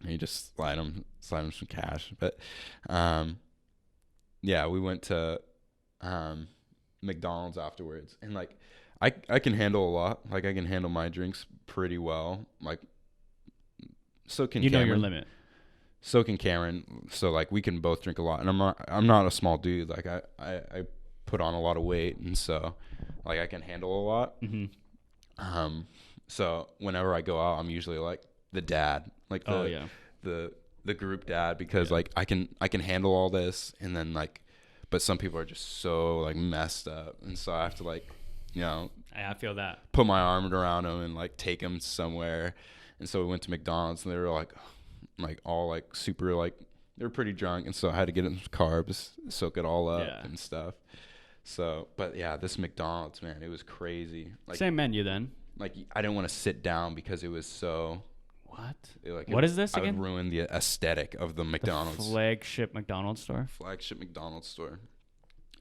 you just slide them some cash. But yeah, we went to McDonald's afterwards, and like I can handle a lot. Like I can handle my drinks pretty well. Like so can Cameron.
Know your limit.
So can Cameron. So like we can both drink a lot, and I'm not a small dude. Like I put on a lot of weight, and so like I can handle a lot.
Mm-hmm.
So whenever I go out, I'm usually like the dad, like the group dad, because like I can handle all this, and then like, but some people are just so like messed up, and so I have to like, you know,
I feel that,
put my arm around them and like take them somewhere. And so we went to McDonald's, and they were like all like super like, they were pretty drunk, and so I had to get them carbs, soak it all up and stuff. So, but yeah, this McDonald's, man, it was crazy. Like,
same menu then.
Like I didn't want to sit down because it was so.
What is this again?
I would ruin the aesthetic of the McDonald's.
The flagship McDonald's store.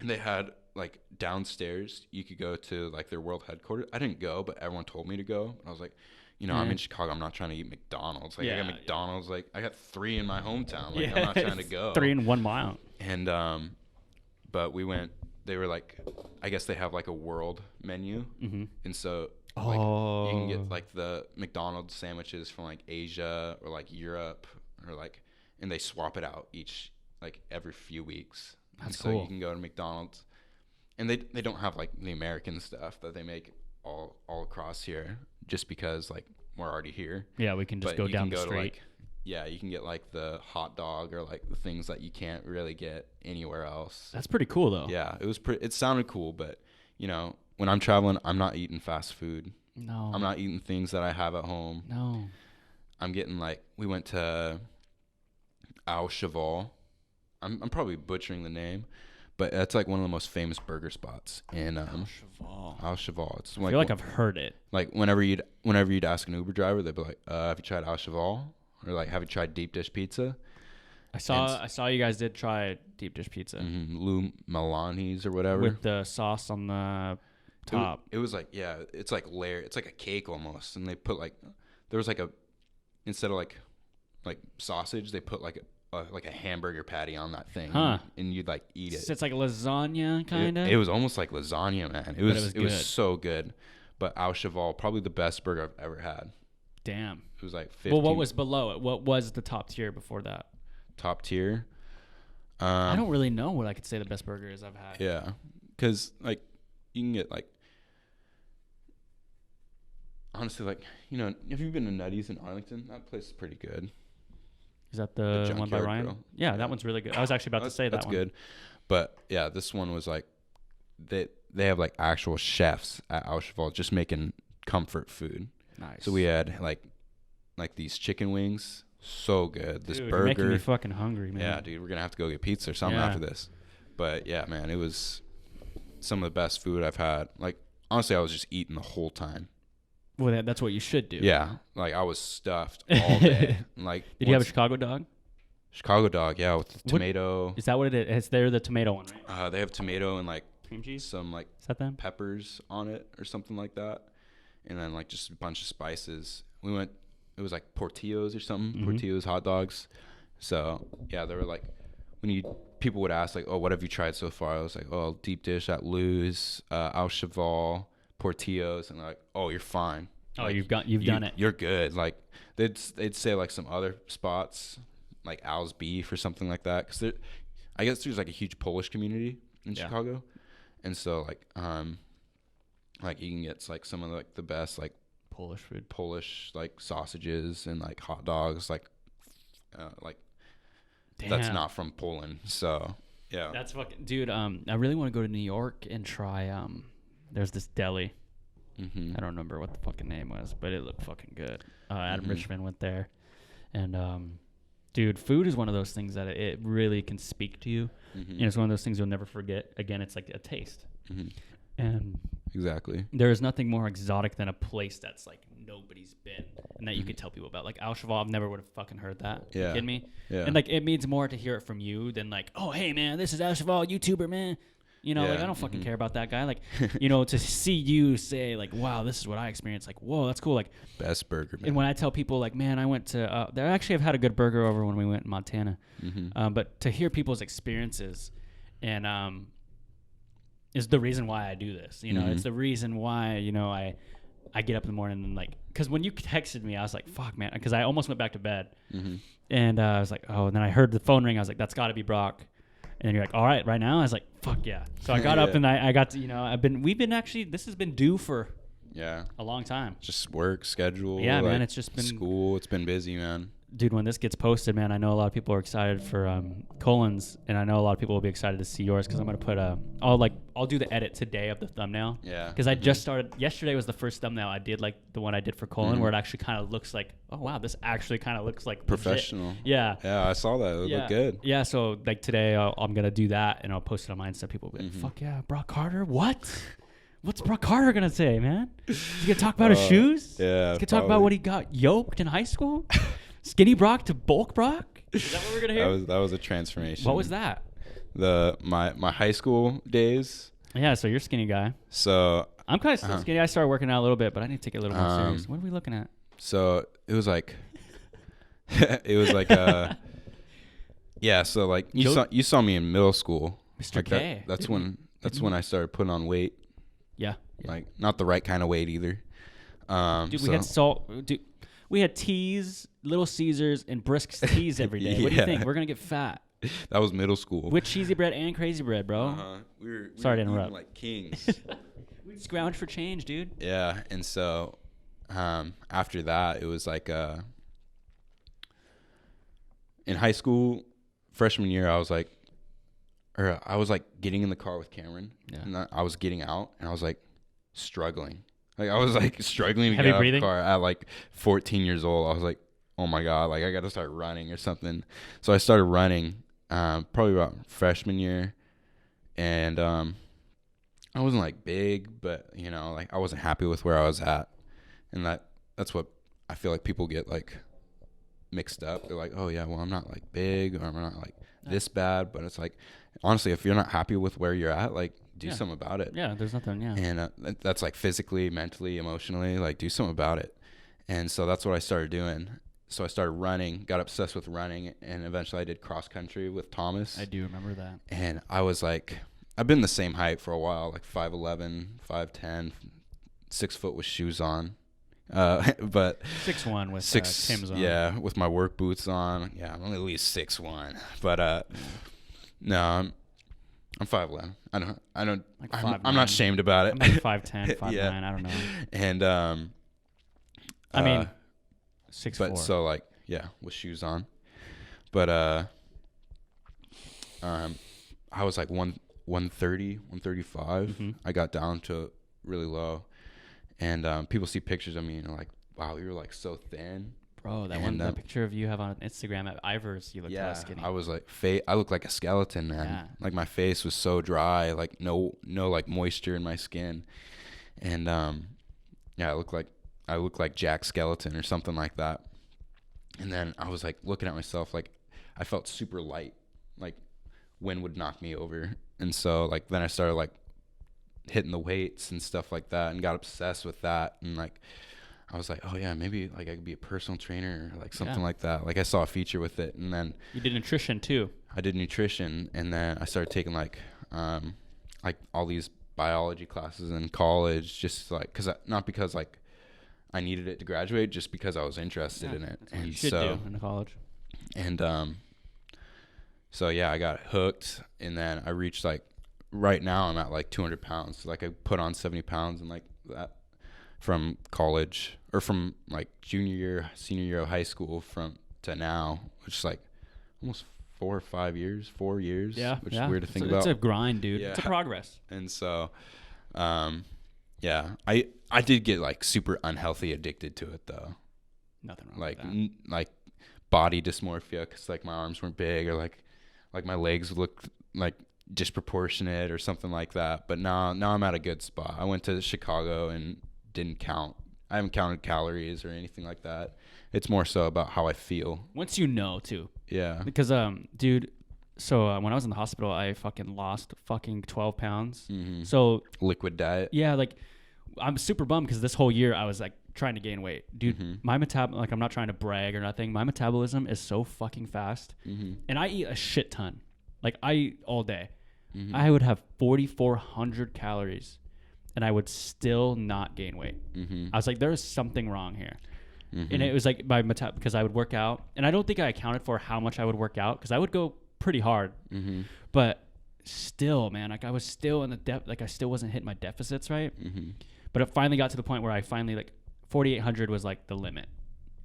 And they had like downstairs, you could go to like their world headquarters. I didn't go, but everyone told me to go. I was like, you know, I'm in Chicago. I'm not trying to eat McDonald's. Like I got McDonald's. Like I got 3 in my hometown. Like I'm not trying to go.
3 in 1 mile.
And but we went. They were like, I guess they have like a world menu, and so. Like you can get like the McDonald's sandwiches from like Asia or like Europe, or like, and they swap it out every few weeks.
That's
cool.
So
you can go to McDonald's, and they don't have like the American stuff that they make all across here, just because like we're already here.
Yeah, we can just go down the street.
You can get like the hot dog or like the things that you can't really get anywhere else.
That's pretty cool though.
Yeah, it sounded cool, but you know, when I'm traveling, I'm not eating fast food.
No.
I'm not eating things that I have at home.
No.
I'm getting like, we went to Au Cheval. I'm probably butchering the name, but that's like one of the most famous burger spots in Au Cheval. It's like,
I feel like I've heard it.
Like whenever you'd ask an Uber driver, they'd be like, have you tried Au Cheval? Or like, have you tried deep dish pizza?
I saw you guys did try deep dish pizza.
Lou Malani's or whatever.
With the sauce on the top.
It was like, yeah, it's like layer. It's like a cake almost. And they put like, there was like instead of like sausage, they put like a hamburger patty on that thing.
Huh.
And you'd like eat it.
So it's like lasagna kind of?
It was almost like lasagna, man. It was so good. But Au Cheval, probably the best burger I've ever had.
Damn.
It was like 15.
Well, what was below it? What was the top tier before that?
Top tier?
I don't really know what I could say the best burger is I've had.
Yeah. Because, like, you can get, like, honestly, like, you know, have you been to Nutty's in Arlington? That place is pretty good.
Is that the one by Ryan?
Grill.
Yeah, that one's really good. I was actually about to say that one.
That's good. But, yeah, this one was, like, they have, like, actual chefs at Au Cheval just making comfort food.
Nice.
So we had, like these chicken wings. So good. This burger.
You're making me fucking hungry, man.
Yeah, dude. We're going to have to go get pizza or something after this. But, yeah, man, it was some of the best food I've had. Like, honestly, I was just eating the whole time.
Well, that's what you should do.
Yeah. Like, I was stuffed all day. Like,
Did you have a Chicago dog?
Chicago dog, yeah, with the tomato.
Is that what it is? They're the tomato one, right?
They have tomato and, like,
cream cheese?
some, like,
is that them?
Peppers on it or something like that. And then, like, just a bunch of spices. It was like Portillo's or something. Portillo's hot dogs. So, yeah, they were like, people would ask, like, oh, what have you tried so far? I was like, oh, deep dish at Lou's, Au Cheval, Portillo's. And they're like, oh, you're fine.
Oh,
like,
you've done it.
You're good. Like, they'd say, like, some other spots, like Al's Beef or something like that. Because I guess there's, like, a huge Polish community in Chicago. And so, like, you can get, like, some of, like, the best, like, Polish like sausages and like hot dogs, like that's not from Poland. So yeah,
that's fucking dude. I really want to go to New York and try. There's this deli. I don't remember what the fucking name was, but it looked fucking good. Adam Richman went there, and dude, food is one of those things that it really can speak to you. And it's one of those things you'll never forget. Again, it's like a taste. And
exactly.
There is nothing more exotic than a place that's like nobody's been and that you could tell people about. Like Al Cheval, I've never would have fucking heard that.
Yeah.
You kidding me?
Yeah.
And like it means more to hear it from you than like, oh hey man, this is Al Cheval, YouTuber man. You know, like I don't fucking care about that guy. Like, you know, to see you say like, wow, this is what I experienced. Like, whoa, that's cool. Like
best burger, man.
And when I tell people like, man, I went to, they actually have had a good burger over when we went in Montana. But to hear people's experiences and is the reason why I do this. You know, it's the reason why, you know, I get up in the morning and like, because when you texted me, I was like, fuck, man, because I almost went back to bed. And I was like, oh, and then I heard the phone ring. I was like, that's got to be Brock. And then you're like, all right, right now? I was like, fuck yeah. So I got up and I got to, you know, we've been actually, this has been due for a long time.
Just work, schedule.
Yeah,
like
man, it's just been
school. It's been busy, man.
Dude, when this gets posted, man, I know a lot of people are excited for Colin's, and I know a lot of people will be excited to see yours because I'm gonna put I'll do the edit today of the thumbnail.
Yeah.
Because I just started. Yesterday was the first thumbnail I did, like the one I did for Colin, where it actually kind of looks like, oh wow, this actually kind of looks like
professional.
Legit. Yeah.
Yeah, I saw that. It looked good.
Yeah. So like today, I'm gonna do that, and I'll post it on my Insta. People will be like, fuck yeah, Brock Carter, what? What's Brock Carter gonna say, man? He's gonna talk about his shoes?
Yeah.
He's gonna talk about what he got yoked in high school? Skinny Brock to bulk Brock? Is that what we're gonna hear?
That was a transformation.
What was that?
My high school days.
Yeah, so you're a skinny guy.
So
I'm kind of still skinny. I started working out a little bit, but I need to take it a little more serious. What are we looking at?
So it was like, yeah. So like you saw me in middle school,
Mr.
Like
K.
that's when I started putting on weight.
Yeah.
Like not the right kind of weight either.
Dude, we had salt. Dude, we had teas, Little Caesars, and brisk teas every day. What do you think? We're gonna get fat.
That was middle school.
With cheesy bread and crazy bread, bro. Sorry to interrupt.
Like kings.
We'd scrounge for change, dude.
Yeah, and so after that, it was like in high school, freshman year, I was like getting in the car with Cameron, and I was getting out, and I was like struggling. Like I was like struggling to get out of the car at like 14 years old. I was like, oh my God, like I got to start running or something. So I started running probably about freshman year, and I wasn't like big, but you know, like I wasn't happy with where I was at, and that's what I feel like people get like mixed up. They're like, oh yeah, well I'm not like big, or I'm not like this bad, but it's like honestly, if you're not happy with where you're at, like do something about it.
Yeah, there's nothing. Yeah,
and that's like physically, mentally, emotionally, like do something about it. And so that's what I started doing. So I started running, got obsessed with running, and eventually I did cross country with Thomas.
I do remember that.
And I was like, I've been the same height for a while, like 5'11", 5'10", 6 foot with shoes on. But
6'1" with Tim's on.
Yeah, with my work boots on. Yeah, I'm only at least 6'1". But no, I'm 5'11". I don't. Like I'm not ashamed about it.
I'm like 5'10", 5'9". I don't know.
And
I mean, 6'4".
But so like with shoes on. But I was like 130, 135.
Mm-hmm.
I got down to really low, and people see pictures of me and are like, "Wow, you're like so thin."
Bro, that picture of you have on Instagram at Ivers, you look less skinny.
I was like, I look like a skeleton, man. Yeah. Like my face was so dry, like no like moisture in my skin, and I look like Jack Skeleton or something like that. And then I was like looking at myself, like I felt super light, like wind would knock me over, and so like then I started like hitting the weights and stuff like that, and got obsessed with that, and like. I was like, oh yeah, maybe like I could be a personal trainer or like something like that. Like I saw a feature with it, and then
you did nutrition too.
I did nutrition, and then I started taking like all these biology classes in college, just like not because like I needed it to graduate, just because I was interested in it.
That's what you should do in college.
And so yeah, I got hooked, and then I reached like right now I'm at like 200 pounds. So, like I put on 70 pounds and like that. From college or from like junior year, senior year of high school to now, which is like almost 4 years.
Yeah.
Which is weird to think about.
It's a grind, dude.
Yeah.
It's a progress.
And so, I did get like super unhealthy addicted to it though.
Nothing wrong with that.
Like body dysmorphia, cause like my arms weren't big, or like my legs looked like disproportionate or something like that. But now I'm at a good spot. I went to Chicago and didn't count. I haven't counted calories or anything like that. It's more so about how I feel.
Once you know, too.
Yeah.
Because, dude, so when I was in the hospital, I fucking lost 12 pounds.
Mm-hmm.
So
liquid diet.
Yeah, like I'm super bummed because this whole year I was like trying to gain weight, dude.
Mm-hmm.
My like I'm not trying to brag or nothing. My metabolism is so fucking fast, and I eat a shit ton. Like I eat all day. I would have 4,400 calories, and I would still not gain weight. I was like, there is something wrong here. And it was like because I would work out, and I don't think I accounted for how much I would work out because I would go pretty hard, but still, man, like I was still in the like I still wasn't hitting my deficits right. But it finally got to the point where I finally like 4,800 was like the limit,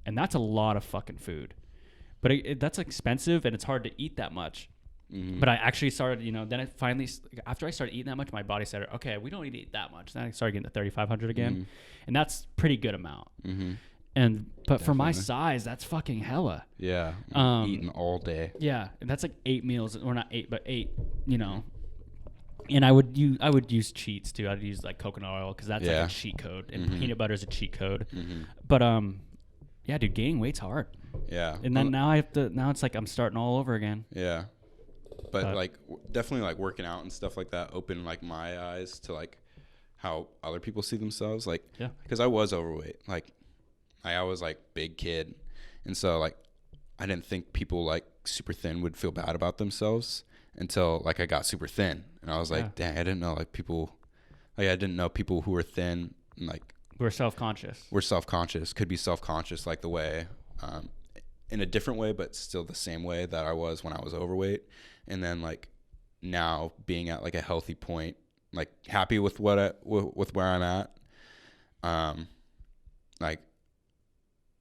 and that's a lot of fucking food. But that's expensive, and it's hard to eat that much. But I actually started, then it finally, after I started eating that much, my body said, okay, we don't need to eat that much. Then I started getting to 3,500 again, and that's pretty good amount. But for my size, that's fucking hella.
Yeah, eating all day.
Yeah, and that's like 8 meals, or not 8, but 8. And I would use cheats too. I'd use like coconut oil because that's like a cheat code, and peanut butter is a cheat code. But yeah, dude, gaining weight's hard.
Yeah,
and then now it's like I'm starting all over again.
Yeah. But like definitely like working out and stuff like that opened like my eyes to like how other people see themselves. Like, because I was overweight. Like I was like big kid. And so like I didn't think people like super thin would feel bad about themselves until like I got super thin. And I was like, dang, I didn't know like people, like I didn't know people who were thin and like
we're self-conscious.
Could be self-conscious like the way, in a different way, but still the same way that I was when I was overweight. And then like now being at like a healthy point, like happy with with where I'm at. Like,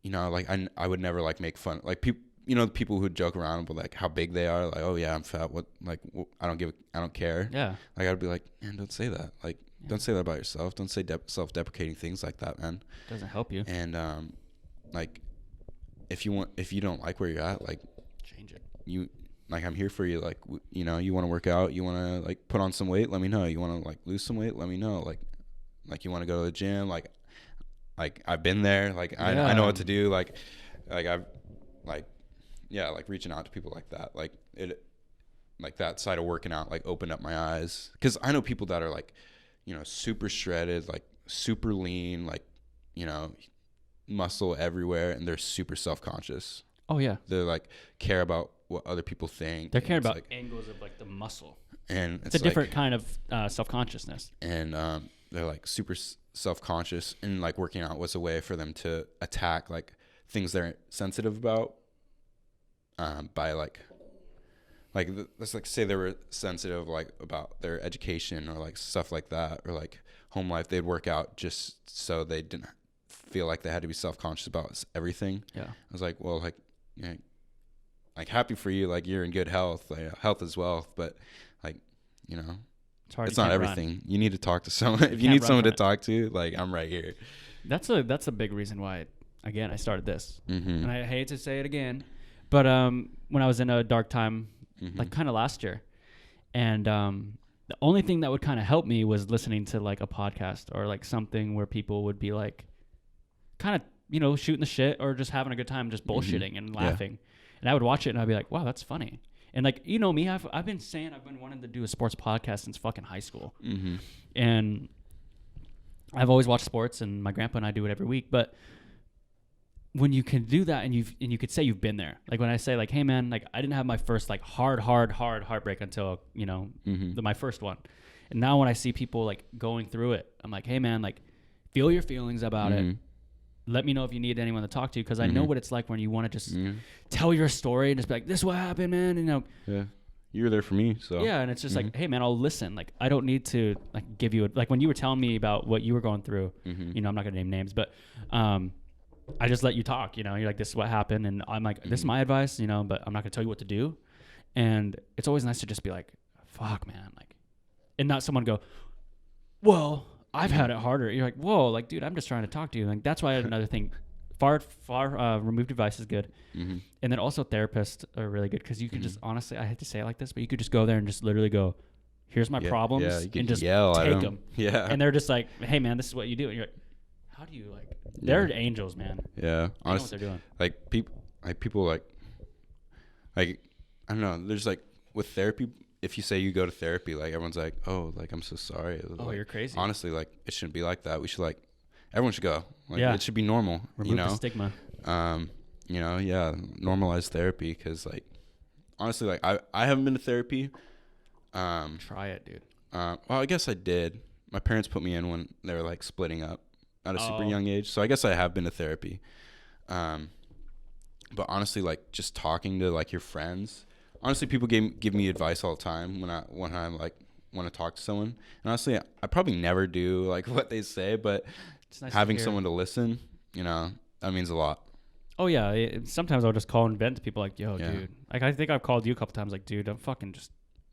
like I would never like make fun, like people, people who joke around with like how big they are, like, oh yeah, I'm fat. What, like, I don't care.
Yeah.
Like I'd be like, man, don't say that. Like, don't say that about yourself. Don't say self-deprecating things like that, man.
Doesn't help you.
And, like if you don't like where you're at, like
change it.
Like, I'm here for you. Like, you want to work out, you want to like put on some weight, let me know. You want to like lose some weight, let me know. Like you want to go to the gym, like I've been there. Like I know what to do. Like I've like reaching out to people like that. Like it, like that side of working out, like opened up my eyes. Cause I know people that are like, super shredded, like super lean, like, muscle everywhere. And they're super self-conscious.
Oh yeah.
They're like care about what other people think.
They're caring about
like,
angles of like the muscle.
And
it's a different kind of self-consciousness.
And they're like super self-conscious, and like working out was a way for them to attack like things they're sensitive about, by like let's like say they were sensitive like about their education or like stuff like that, or like home life. They'd work out just so they didn't feel like they had to be self-conscious about everything. Yeah. I was like, well, like, like happy for you, like you're in good health, like health is wealth, but like, it's not everything. Run. You need to talk to someone. If you need someone to talk to, like, I'm right here. That's
a big reason why, again, I started this. And I hate to say it again, but when I was in a dark time, like kind of last year, and the only thing that would kind of help me was listening to like a podcast or like something where people would be like kind of, shooting the shit or just having a good time, just bullshitting and laughing. And I would watch it and I'd be like, wow, that's funny. And like, me, I've been saying I've been wanting to do a sports podcast since fucking high school. And I've always watched sports, and my grandpa and I do it every week. But when you can do that and you could say you've been there, like when I say like, hey man, like I didn't have my first like hard heartbreak until, my first one. And now when I see people like going through it, I'm like, hey man, like feel your feelings about it. Let me know if you need anyone to talk to, because I know what it's like when you want to just tell your story and just be like, this is what happened, man.
Yeah, you were there for me. So
yeah, and it's just like, hey man, I'll listen. Like I don't need to like give you like when you were telling me about what you were going through. I'm not gonna name names, but I just let you talk. You're like, this is what happened, and I'm like, this is my advice. But I'm not gonna tell you what to do. And it's always nice to just be like, fuck, man, like, and not someone go, well, I've had it harder. You're like, whoa, like, dude, I'm just trying to talk to you. Like, that's why another thing, far removed device is good.
Mm-hmm.
And then also therapists are really good because you can just honestly, I hate to say it like this, but you could just go there and just literally go, here's my problems,
you can
and just
yell
take them.
Yeah.
And they're just like, hey man, this is what you do. And you're like, how do you like? They're angels, man.
Yeah, honestly,
they know what they're doing.
Like people I don't know. There's like with therapy, if you say you go to therapy, like everyone's like, oh, like I'm so sorry.
Oh,
like,
you're crazy.
Honestly, like it shouldn't be like that. We should everyone should go. Like
Yeah.
it should be normal.
Remove the stigma.
Normalize therapy because like honestly, like I haven't been to therapy.
Try it, dude.
Well, I guess I did. My parents put me in when they were like splitting up at a super young age, so I guess I have been to therapy. But honestly, like just talking to like your friends. Honestly, people give me advice all the time when I like want to talk to someone. And honestly, I probably never do like what they say, but
it's nice
having someone to listen, that means a lot.
Oh yeah, sometimes I'll just call and vent to people like, yo, dude. Like I think I've called you a couple times like, dude, I'm fucking just.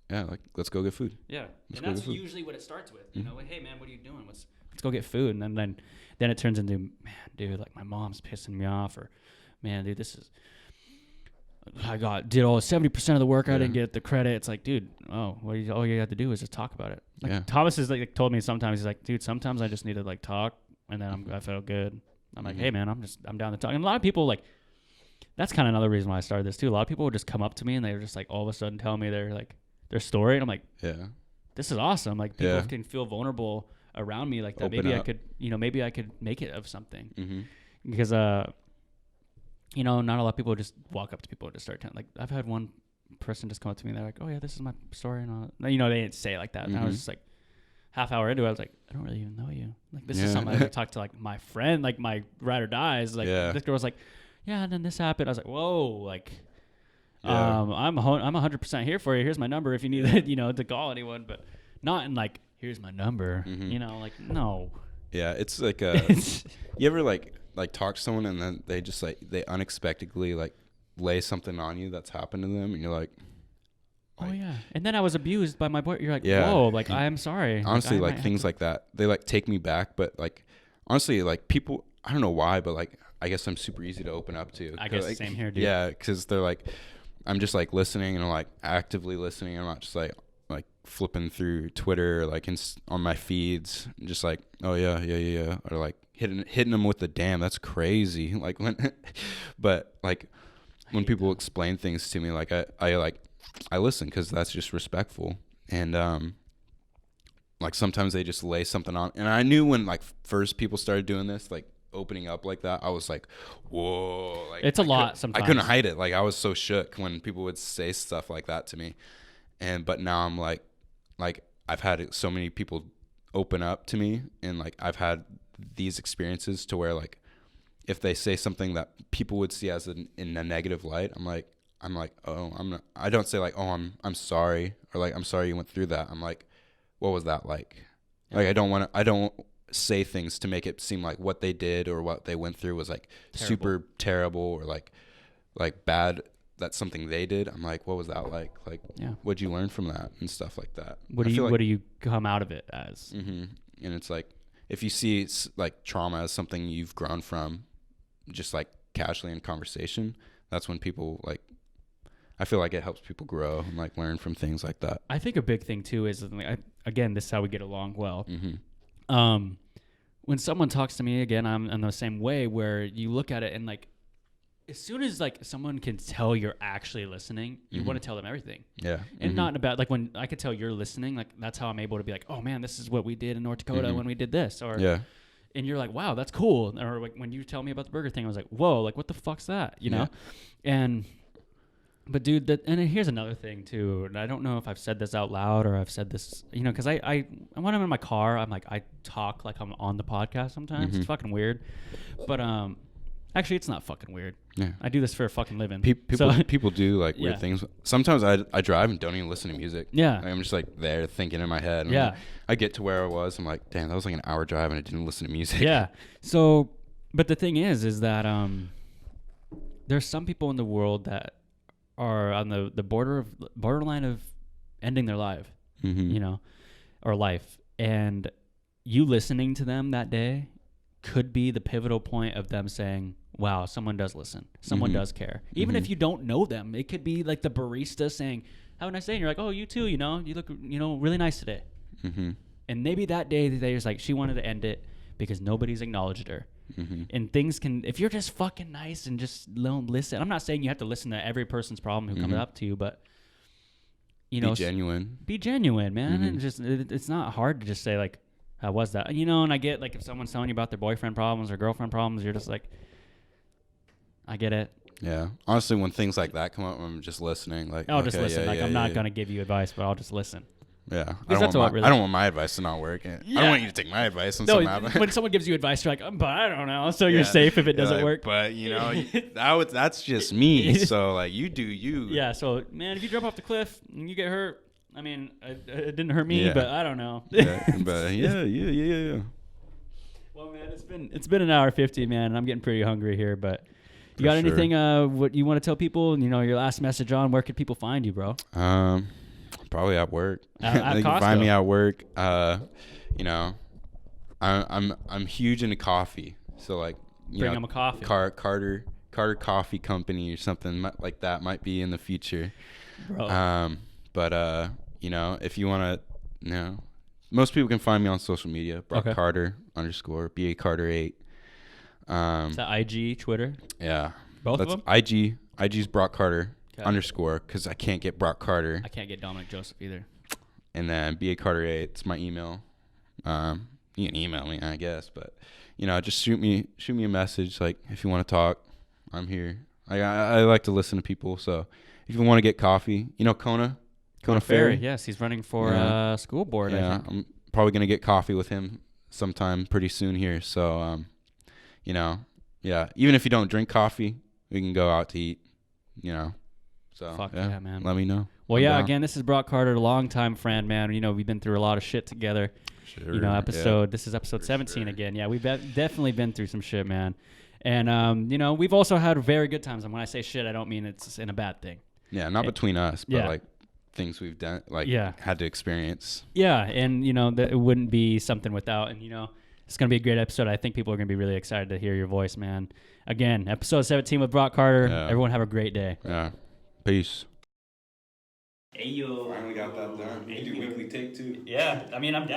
Yeah, like let's go get food.
Yeah, and that's usually what it starts with. You know, like, hey man, what are you doing? Let's go get food, and then it turns into, man, dude, like my mom's pissing me off, or man, dude, did all 70% of the work. I didn't get the credit. It's like, dude, all you have to do is just talk about it. Like Thomas has like told me sometimes, he's like, dude, sometimes I just need to like talk, and then I felt good. I'm like, hey man, I'm down to talk. And a lot of people like, that's kind of another reason why I started this too. A lot of people would just come up to me and they were just like all of a sudden tell me their story, and I'm like, this is awesome. Like people can feel vulnerable around me like that.
Open
maybe
up.
I could make it of something.
Mm-hmm.
Because not a lot of people just walk up to people and just start telling. Like I've had one person just come up to me and they're like, oh yeah, this is my story, and all. They didn't say it like that. And I was just like, half hour into it, I was like, I don't really even know you. Like this is something I would talk to like my friend, like my ride or dies. Like this girl was like, yeah, and then this happened. I was like, whoa, like. I'm 100% here for you. Here's my number if you need to call anyone, but not in like, here's my number. Like no.
Yeah, it's like you ever like talk to someone and then they just like they unexpectedly like lay something on you that's happened to them, and you're like,
oh yeah. And then I was abused by my boy. You're like, whoa, like I'm sorry.
Honestly, like things like that, they like take me back. But like honestly, like people, I don't know why, but like I guess I'm super easy to open up to.
I guess
like,
same here, dude.
Yeah, because they're like, I'm just like listening and I'm like actively listening. I'm not just like flipping through Twitter or like on my feeds, just like, oh yeah, or like hitting them with the damn, that's crazy. Like but like when people explain things to me, like I listen because that's just respectful. And like sometimes they just lay something on, and I knew when like first people started doing this, like opening up like that, I was like, whoa, like
it's a lot. Sometimes
I couldn't hide it. Like I was so shook when people would say stuff like that to me. But now I'm like I've had so many people open up to me, and like I've had these experiences to where like if they say something that people would see as in a negative light, I'm like, oh, I don't say like, oh, I'm sorry, or like, I'm sorry you went through that. I'm like, what was that like? Yeah. Like I don't say things to make it seem like what they did or what they went through was like super terrible or like bad. That's something they did. I'm like, what was that like? Like, what'd you learn from that and stuff like that?
What do you come out of it as?
Mm-hmm. And it's like, if you see like trauma as something you've grown from, just like casually in conversation, that's when people like, I feel like it helps people grow and like learn from things like that.
I think a big thing too is, again, this is how we get along well.
Mm-hmm.
When someone talks to me, again, I'm in the same way where you look at it and like, as soon as like someone can tell you're actually listening, you want to tell them everything. Yeah. And not about like when I could tell you're listening, like that's how I'm able to be like, oh man, this is what we did in North Dakota when we did this. Or and you're like, wow, that's cool. Or like when you tell me about the burger thing, I was like, whoa, like what the fuck's that? You know? But dude, and here's another thing too. And I don't know if I've said this out loud or I've said this, because I when I'm in my car, I'm like, I talk like I'm on the podcast sometimes. It's fucking weird. But actually, it's not fucking weird. Yeah. I do this for a fucking living.
People do like weird things. Sometimes I drive and don't even listen to music. Yeah. Like, I'm just like there thinking in my head. And I get to where I was. I'm like, damn, that was like an hour drive and I didn't listen to music.
Yeah. So, but the thing is that there's some people in the world that are on the borderline of ending their life, or life. And you listening to them that day could be the pivotal point of them saying, wow, someone does listen. Someone does care. Even if you don't know them, it could be like the barista saying, have a nice day. And you're like, oh, you too, you look, really nice today. And maybe that day they was like, she wanted to end it because nobody's acknowledged her. And things can, if you're just fucking nice and just don't listen. I'm not saying you have to listen to every person's problem who comes up to you, but be genuine. Be genuine, man. And just it's not hard to just say like, how was that? And I get like if someone's telling you about their boyfriend problems or girlfriend problems, you're just like, I get it.
Yeah. Honestly, when things like that come up, I'm just listening. Like,
I'll just listen. I'm not gonna give you advice, but I'll just listen.
Yeah. I don't want my advice to not work. I don't want you to take my advice.
When someone gives you advice, you're like, but I don't know. So you're safe if it doesn't work.
But that's just me. So like, you do you.
Yeah. So man, if you jump off the cliff and you get hurt, I mean, it didn't hurt me, but I don't know.
But yeah.
Well, man, it's been an hour 50, man, and I'm getting pretty hungry here. But you got anything what you want to tell people? Your last message on where could people find you, bro?
Probably at work.
At
they
Costco.
can find me at work. I'm huge into coffee, so like
bring them a coffee.
Carter Coffee Company or something like that might be in the future.
Bro.
But if you want to, most people can find me on social media. Brock Carter _ BA Carter 8.
Is that IG, Twitter?
Yeah.
Both of them?
IG's Brock Carter _ because I can't get Brock Carter.
I can't get Dominick Joseph either.
And then BA Carter 8. It's my email. You can email me, I guess, but just shoot me a message. Like if you want to talk, I'm here. I like to listen to people. So if you want to get coffee, Kona Ferry.
Yes, he's running for school board.
Yeah, I think. I'm probably gonna get coffee with him sometime pretty soon here. So, even if you don't drink coffee, we can go out to eat. So
fuck yeah, man.
Let me know.
Well, again, this is Brock Carter, a longtime friend, man. We've been through a lot of shit together. Sure. This is episode 17 again. Yeah, we've definitely been through some shit, man. And we've also had very good times. And when I say shit, I don't mean it's in a bad thing.
Yeah, not between us, but like things we've done, had to experience.
Yeah, and that it wouldn't be something without. And it's gonna be a great episode. I think people are gonna be really excited to hear your voice, man. Again, episode 17 with Brock Carter. Yeah. Everyone have a great day.
Yeah, peace.
Hey yo,
finally got that done. We do weekly take 2.
Yeah, I mean I'm down.